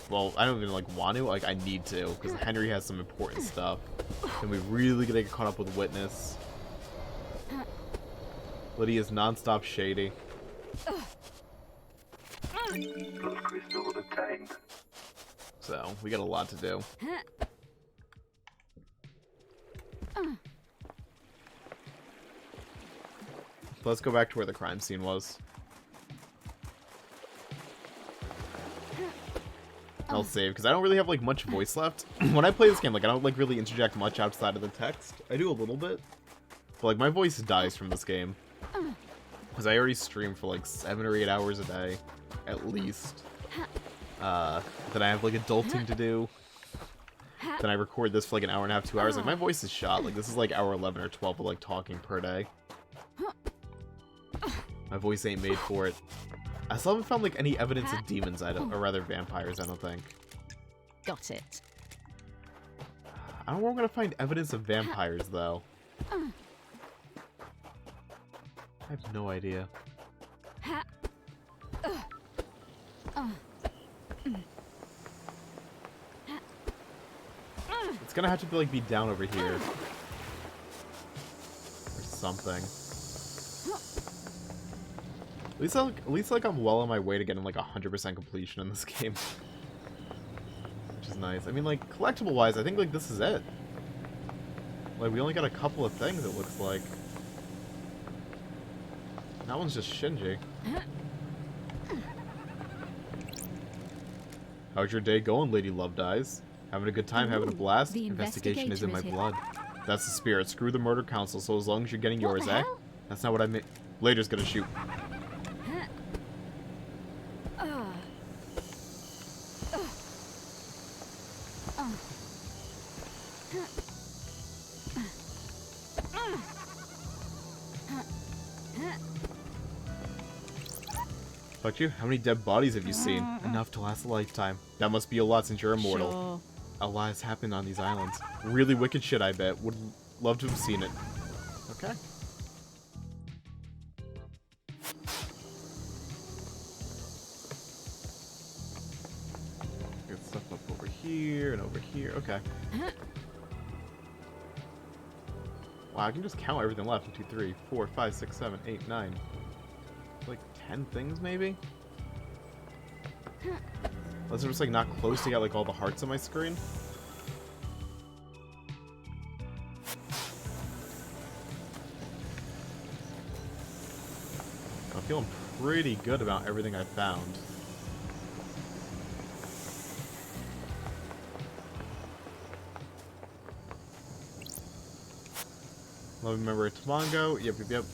Well, I don't even, like, want to. Like, I need to, because Henry has some important stuff. And we really gotta get caught up with Witness. Lydia's non-stop shady. Blood crystal obtained. So, we got a lot to do. Let's go back to where the crime scene was. I'll save, because I don't really have, like, much voice left. When I play this game, like, I don't, like, really interject much outside of the text. I do a little bit. But, like, my voice dies from this game. Because I already stream for, like, 7 or 8 hours a day. At least. Then I have, like, adulting to do. Then I record this for, like, an hour and a half, 2 hours. Like, my voice is shot. Like, this is, like, hour 11 or 12 of, like, talking per day. My voice ain't made for it. I still haven't found, like, any evidence of demons, or rather vampires, I don't think. Got it. I don't know where I'm gonna find evidence of vampires, though. I have no idea. It's gonna have to be, like, be down over here. Or something. At least, like, I'm well on my way to getting, like, 100% completion in this game. Which is nice. I mean, like, collectible-wise, I think, like, this is it. Like, we only got a couple of things, it looks like. That one's just Shinji. How's your day going, Lady Loved Eyes? Having a good time, having a blast? The Investigation is in my investigator is blood. That's the spirit. Screw the murder council, so as long as you're getting What yours, the eh? hell? That's not what I meant. Later's gonna shoot. About you? How many dead bodies have you seen? Enough to last a lifetime. That must be a lot since you're immortal. Sure. A lot has happened on these islands. Really wicked shit, I bet. Would love to have seen it. Okay. Good stuff up over here and over here. Okay. Wow, I can just count everything left. 1, 2, 3, 4, 5, 6, 7, 8, 9. Like 10 things, maybe? Unless I'm just, like, not close to get, like, all the hearts on my screen. I'm feeling pretty good about everything I found. Love member of Tamango. Yep, yep, yep.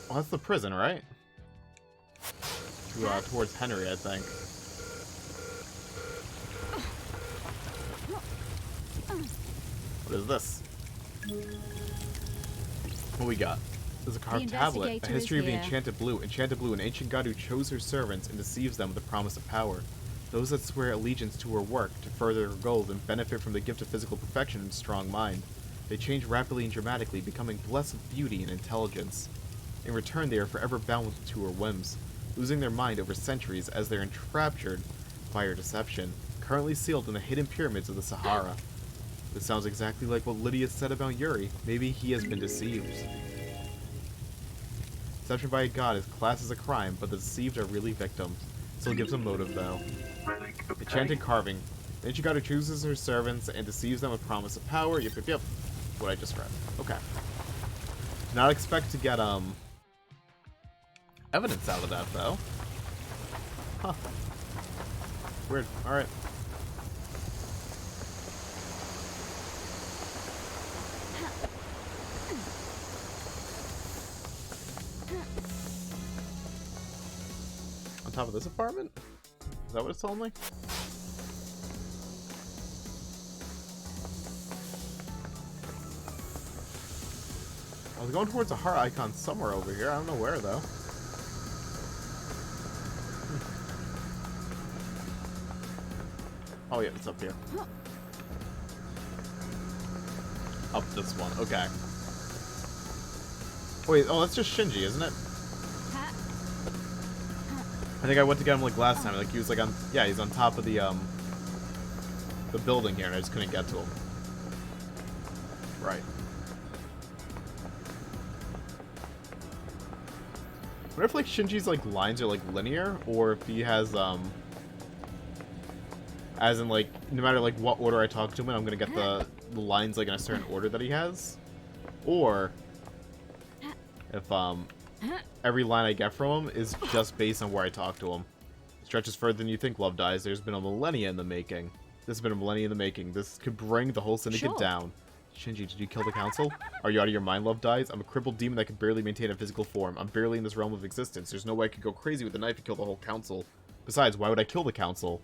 Well, that's the prison, right? Towards Henry, I think. What is this? What we got? There's a carved tablet. A investigator history is of the here. Enchanted Blue. Enchanted Blue, an ancient god who chose her servants and deceives them with the promise of power. Those that swear allegiance to her work to further her goals and benefit from the gift of physical perfection and strong mind. They change rapidly and dramatically, becoming blessed with beauty and intelligence. In return, they are forever bound to her whims, losing their mind over centuries as they're entraptured by her deception, currently sealed in the hidden pyramids of the Sahara. This sounds exactly like what Lydia said about Yuri. Maybe he has been deceived. Deception by a god is classed as a crime, but the deceived are really victims. Still gives a motive, though. Relic Enchanted obtained. carving. The ancient god who chooses her servants and deceives them with promise of power. Yep, yep, yep. What I just read. Okay. Did not expect to get, evidence out of that, though. Huh. Weird. Alright. On top of this apartment? Is that what it's telling me? I was going towards a heart icon somewhere over here. I don't know where, though. Oh, yeah, it's up here. Up this one. Okay. Wait, oh, that's just Shinji, isn't it? I think I went to get him like last time. Like he was like on, yeah, he's on top of the building here, and I just couldn't get to him. Right. I wonder if like Shinji's like lines are like linear, or if he has as in like no matter like what order I talk to him in, I'm gonna get the lines like in a certain order that he has, or if every line I get from him is just based on where I talk to him. It stretches further than you think, Love Dies. There's been a millennia in the making. This has been a millennia in the making. This could bring the whole syndicate down. Shinji, did you kill the council? Are you out of your mind, Love Dies? I'm a crippled demon that can barely maintain a physical form. I'm barely in this realm of existence. There's no way I could go crazy with a knife and kill the whole council. Besides, why would I kill the council?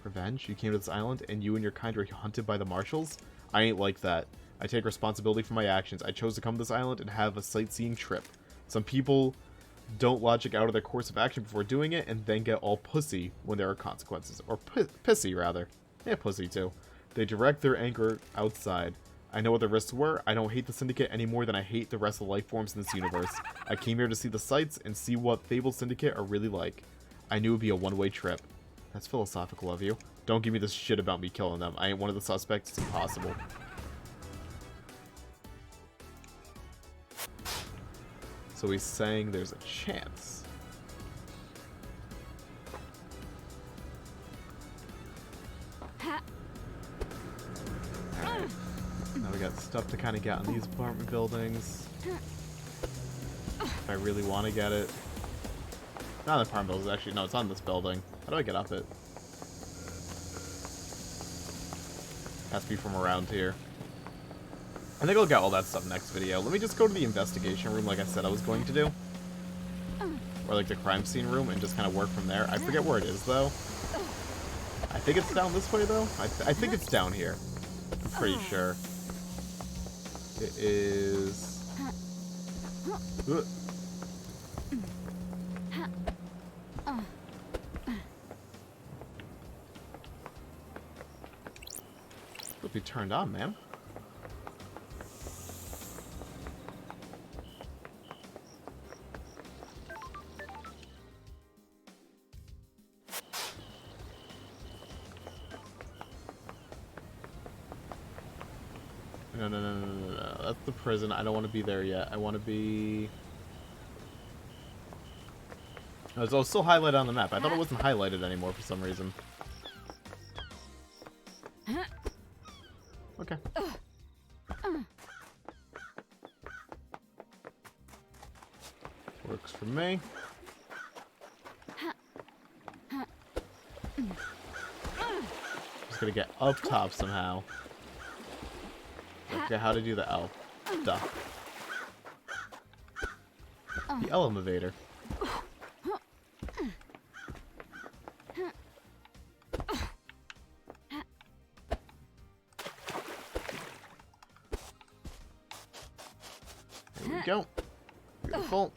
Revenge? You came to this island and you and your kind were hunted by the marshals? I ain't like that. I take responsibility for my actions. I chose to come to this island and have a sightseeing trip. Some people don't logic out of their course of action before doing it and then get all pussy when there are consequences. Or pissy, rather. Yeah, pussy, too. They direct their anger outside. I know what the risks were. I don't hate the Syndicate any more than I hate the rest of the life forms in this universe. I came here to see the sights and see what Fable Syndicate are really like. I knew it would be a one-way trip. That's philosophical of you. Don't give me this shit about me killing them. I ain't one of the suspects. It's impossible. So he's saying there's a chance. Alright. Now we got stuff to kind of get on these apartment buildings. If I really want to get it. Not the apartment buildings, actually. No, it's on this building. How do I get up it? Has to be from around here. I think I'll get all that stuff next video. Let me just go to the investigation room like I said I was going to do. Or like the crime scene room and just kind of work from there. I forget where it is though. I think it's down this way though. I think it's down here. I'm pretty sure. It is... Ugh. It'll be turned on, man. No. That's the prison. I don't want to be there yet. I want to be... Oh, it's still highlighted on the map. I thought it wasn't highlighted anymore for some reason. Okay. Works for me. Just gonna get up top somehow. Okay, how to do the L. Duh. The elevator. There we go. Beautiful.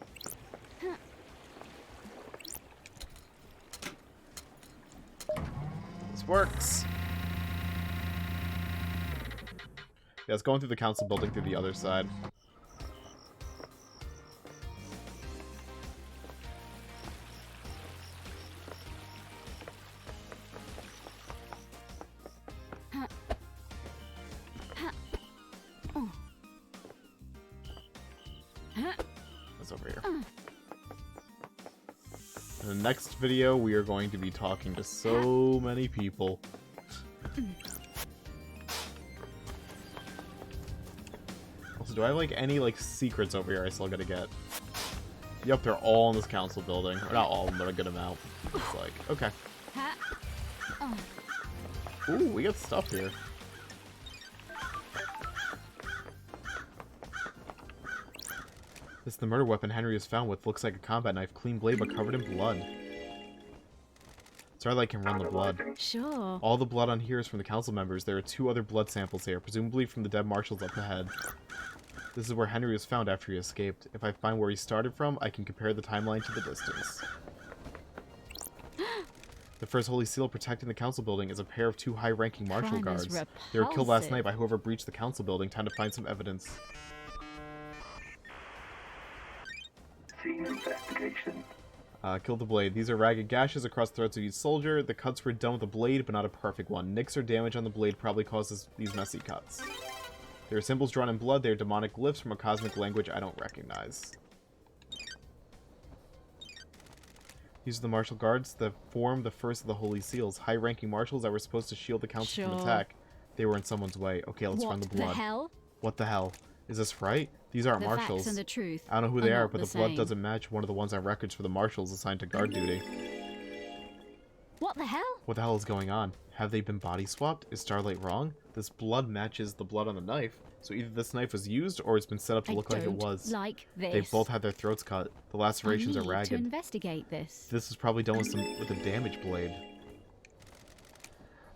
This works. Yeah, it's going through the council building through the other side. That's over here. In the next video, we are going to be talking to so many people. Do I have, like, any, like, secrets over here I still gotta get? Yep, they're all in this council building. Or not all of them, but a good amount. It's like, okay. Ooh, we got stuff here. This is the murder weapon Henry was found with. Looks like a combat knife. Clean blade, but covered in blood. Starlight can run the blood. Sure. All the blood on here is from the council members. There are 2 other blood samples here, presumably from the dead marshals up ahead. This is where Henry was found after he escaped. If I find where he started from, I can compare the timeline to the distance. The first holy seal protecting the council building is a pair of 2 high-ranking marshal guards. They were killed last night by whoever breached the council building. Time to find some evidence. scene investigation. Killed the blade. These are ragged gashes across the throats of each soldier. The cuts were done with a blade, but not a perfect one. Nicks or damage on the blade probably causes these messy cuts. There are symbols drawn in blood. They are demonic glyphs from a cosmic language I don't recognize. These are the martial guards that form the first of the holy seals. High-ranking marshals that were supposed to shield the council from attack. They were in someone's way. Okay, let's run the blood. What the hell? What the hell? Is this right? These aren't The marshals. facts and the truth I don't know who they are, not but the the blood same. doesn't match one of the ones on records for the marshals assigned to guard duty. What the hell? What the hell is going on? Have they been body swapped? Is Starlight wrong? This blood matches the blood on the knife, so either this knife was used or it's been set up to look like it was. Like this. They both had their throats cut. The lacerations I are need ragged. to investigate this. This was probably done with a damaged blade.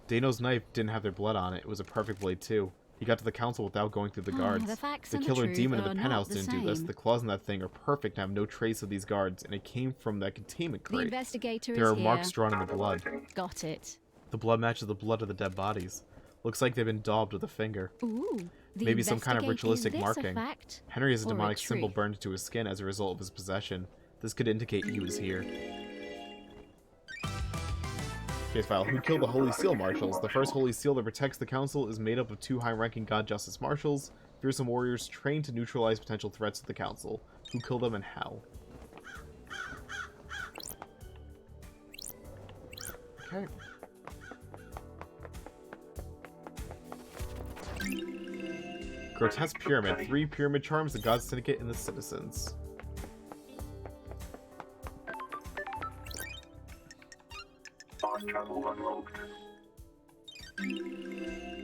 Dano's knife didn't have their blood on it. It was a perfect blade too. He got to the council without going through the guards. The facts The and killer truth demon in are the not penthouse the didn't do this. same. The claws in that thing are perfect and have no trace of these guards, and it came from that containment The crate. investigator There is are here. marks drawn in the blood. Got it. The blood matches the blood of the dead bodies. Looks like they've been daubed with a finger. Ooh. The Maybe some kind of investigate- ritualistic is this marking. A fact Henry has a or demonic symbol truth? burned into his skin as a result of his possession. This could indicate he was here. Case file. Who killed the Holy Seal Marshals? The first Holy Seal that protects the Council is made up of 2 high-ranking God Justice Marshals, fearsome warriors trained to neutralize potential threats to the Council. Who killed them and how? Okay. Grotesque Pyramid. 3 pyramid charms, the God Syndicate, and the Citizens. Fast travel unlocked.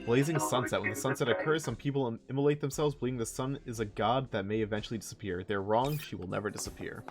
Blazing sunset. When the sunset occurs, some people immolate themselves, believing the sun is a god that may eventually disappear. They're wrong. She will never disappear.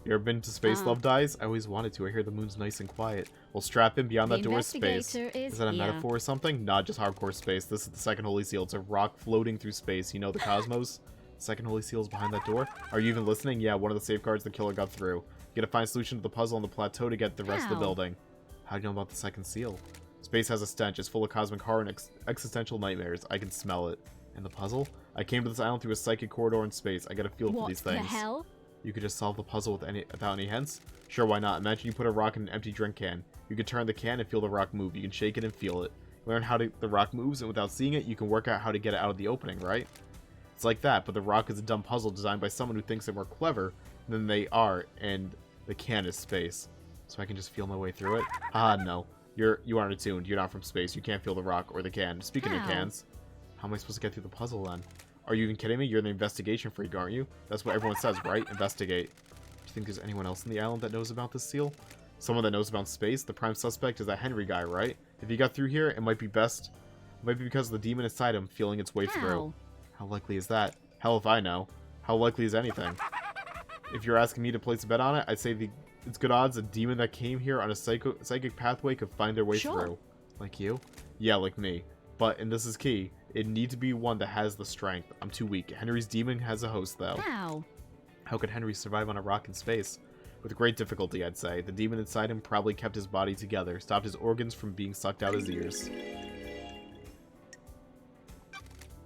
You ever been to space, Love Dies? I always wanted to. I hear the moon's nice and quiet. Well, strap in. Beyond The that door is space. investigator is that a here. metaphor or something? Nah, just hardcore space. This is the second Holy Seal. It's a rock floating through space. You know the cosmos? Second Holy Seal is behind that door. Are you even listening? Yeah, one of the safeguards the killer got through. You gotta find a solution to the puzzle on the plateau to get the rest of the How? building. How do you know about the second seal? Space has a stench. It's full of cosmic horror and existential nightmares. I can smell it. And the puzzle? I came to this island through a psychic corridor in space. I got a feel for What these the things. hell? You could just solve the puzzle without any hints? Sure, why not? Imagine you put a rock in an empty drink can. You can turn the can and feel the rock move. You can shake it and feel it. Learn how the rock moves, and without seeing it, you can work out how to get it out of the opening, right? It's like that, but the rock is a dumb puzzle designed by someone who thinks they're more clever than they are, and the can is space. So I can just feel my way through it? Ah, no. You aren't attuned. You're not from space. You can't feel the rock or the can. Speaking of How? cans, how am I supposed to get through the puzzle then? Are you even kidding me? You're the investigation freak, aren't you? That's what everyone says, right? Investigate. Do you think there's anyone else in the island that knows about this seal? Someone that knows about space? The prime suspect is that Henry guy, right? If he got through here, it might be because of the demon inside him feeling its way through. How likely is that? Hell if I know. How likely is anything? If you're asking me to place a bet on it, I'd say it's good odds a demon that came here on a psychic pathway could find their way through. Like you? Yeah, like me. But, and this is key, it needs to be one that has the strength. I'm too weak. Henry's demon has a host, though. How? How could Henry survive on a rock in space? With great difficulty, I'd say. The demon inside him probably kept his body together, stopped his organs from being sucked out his ears.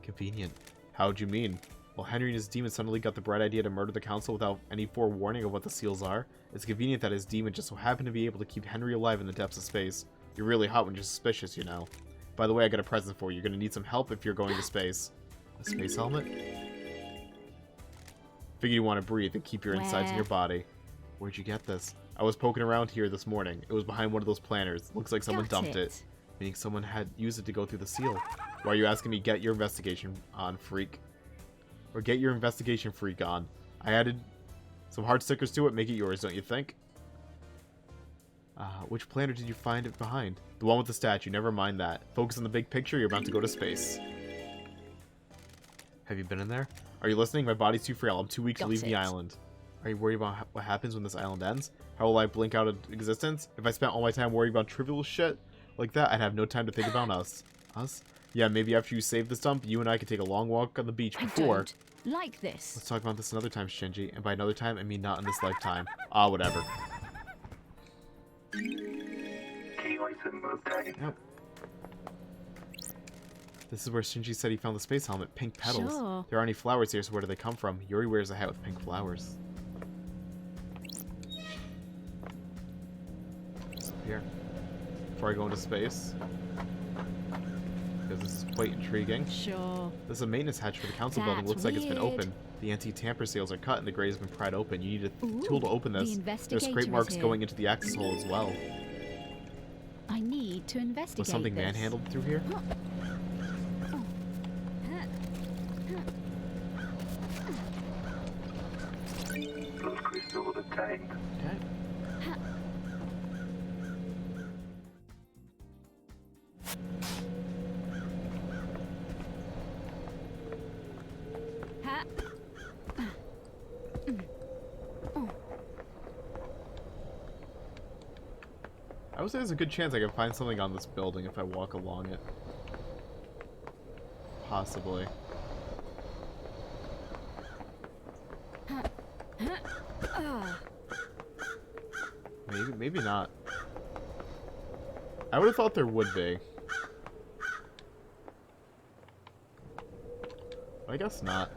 Convenient. How'd you mean? Well, Henry and his demon suddenly got the bright idea to murder the council without any forewarning of what the seals are. It's convenient that his demon just so happened to be able to keep Henry alive in the depths of space. You're really hot when you're suspicious, you know. By the way, I got a present for you. You're gonna need some help if you're going to space. A space helmet? Figured you want to breathe and keep your insides in your body. Where'd you get this? I was poking around here this morning. It was behind one of those planners. Looks like someone dumped it. Meaning someone had used it to go through the seal. Why are you asking me? Get your investigation on, freak. Or get your investigation freak on. I added some hard stickers to it. Make it yours, don't you think? Which planner did you find it behind? The one with the statue. Never mind that. Focus on the big picture. You're about to go to space. Have you been in there? Are you listening? My body's too frail. I'm too weak to leave the island. Are you worried about what happens when this island ends? How will I blink out of existence? If I spent all my time worrying about trivial shit like that, I'd have no time to think about us. Us? Yeah, maybe after you save this dump, you and I could take a long walk on the beach before. I don't like this. Let's talk about this another time, Shinji. And by another time, I mean not in this lifetime. Ah, whatever. obtained. Yep. This is where Shinji said he found the space helmet. Pink petals. Sure. There aren't any flowers here, so where do they come from? Yuri wears a hat with pink flowers. Here. Before I go into space. Because this is quite intriguing. Sure. This is a maintenance hatch for the council building. That's Looks like it's been weird. open. The anti-tamper seals are cut and the grate has been pried open. You need a Ooh, tool to open the this. There's investigator scrape is marks here. going into the access hole as well. I need to investigate Was something this. manhandled through here? Those crystals obtained. Okay. Ha. I would say there's a good chance I can find something on this building if I walk along it. Possibly. Maybe not. I would have thought there would be. I guess not.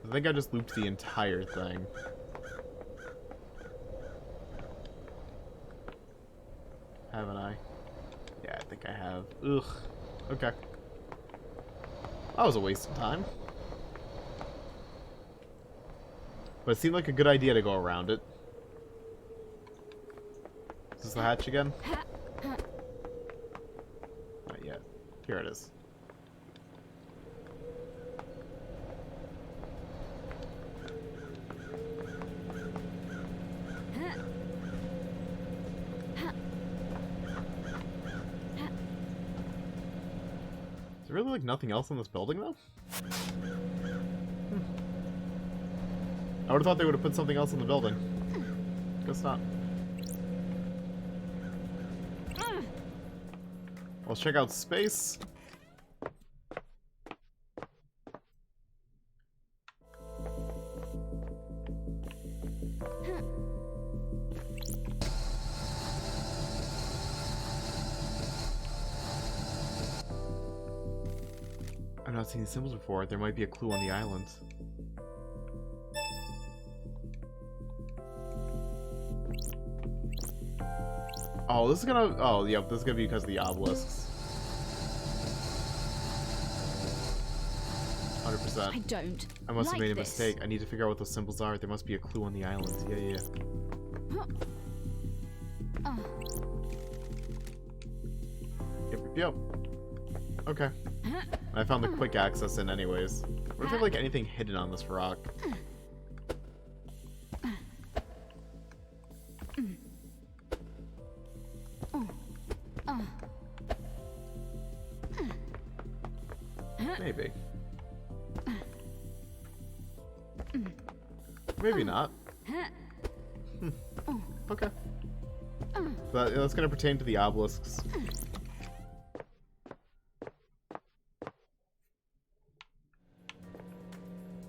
I think I just looped the entire thing. Haven't I? Yeah, I think I have. Ugh. Okay. That was a waste of time. But it seemed like a good idea to go around it. Is this the hatch again? Not yet. Here it is. Is there really like nothing else in this building though? I would have thought they would have put something else in the building. Guess not. Let's check out space. I've not seen these symbols before. There might be a clue on the island. Oh, this is gonna... Oh, yeah, this is gonna be because of the obelisks. 100%. I don't. I must have like made a this. mistake. I need to figure out what those symbols are. There must be a clue on the island. Yeah. Yep. Okay. I found the quick access in anyways. What if there's like anything hidden on this rock? Maybe. Maybe not. Okay. That's gonna pertain to the obelisks.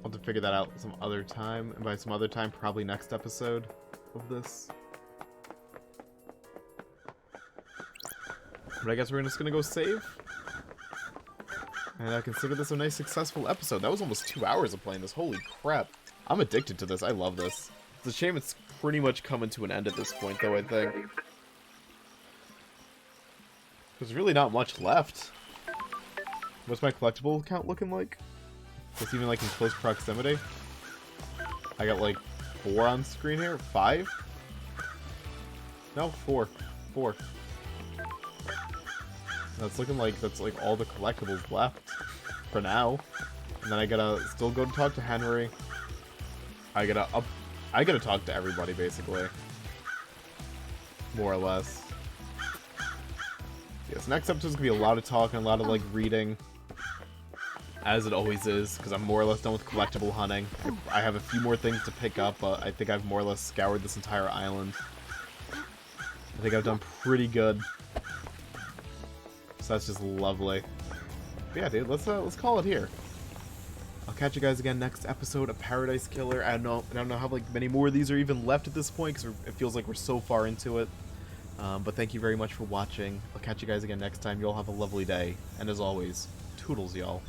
I'll have to figure that out some other time, and by some other time, probably next episode of this. But I guess we're just gonna go save. And I consider this a nice successful episode. That was almost 2 hours of playing this. Holy crap. I'm addicted to this. I love this. It's a shame it's pretty much coming to an end at this point, though, I think. There's really not much left. What's my collectible count looking like? Just even like in close proximity? I got like 4 on screen here? 5? No, 4. 4. That's looking like that's like all the collectibles left for now. And then I gotta still go to talk to Henry. I gotta talk to everybody basically. More or less. Yes, next episode's gonna be a lot of talking, a lot of like reading. As it always is, because I'm more or less done with collectible hunting. I have a few more things to pick up, but I think I've more or less scoured this entire island. I think I've done pretty good. So that's just lovely. But yeah, dude, let's call it here. I'll catch you guys again next episode of Paradise Killer. I don't know how like many more of these are even left at this point because it feels like we're so far into it. But thank you very much for watching. I'll catch you guys again next time. You all have a lovely day. And as always, toodles, y'all.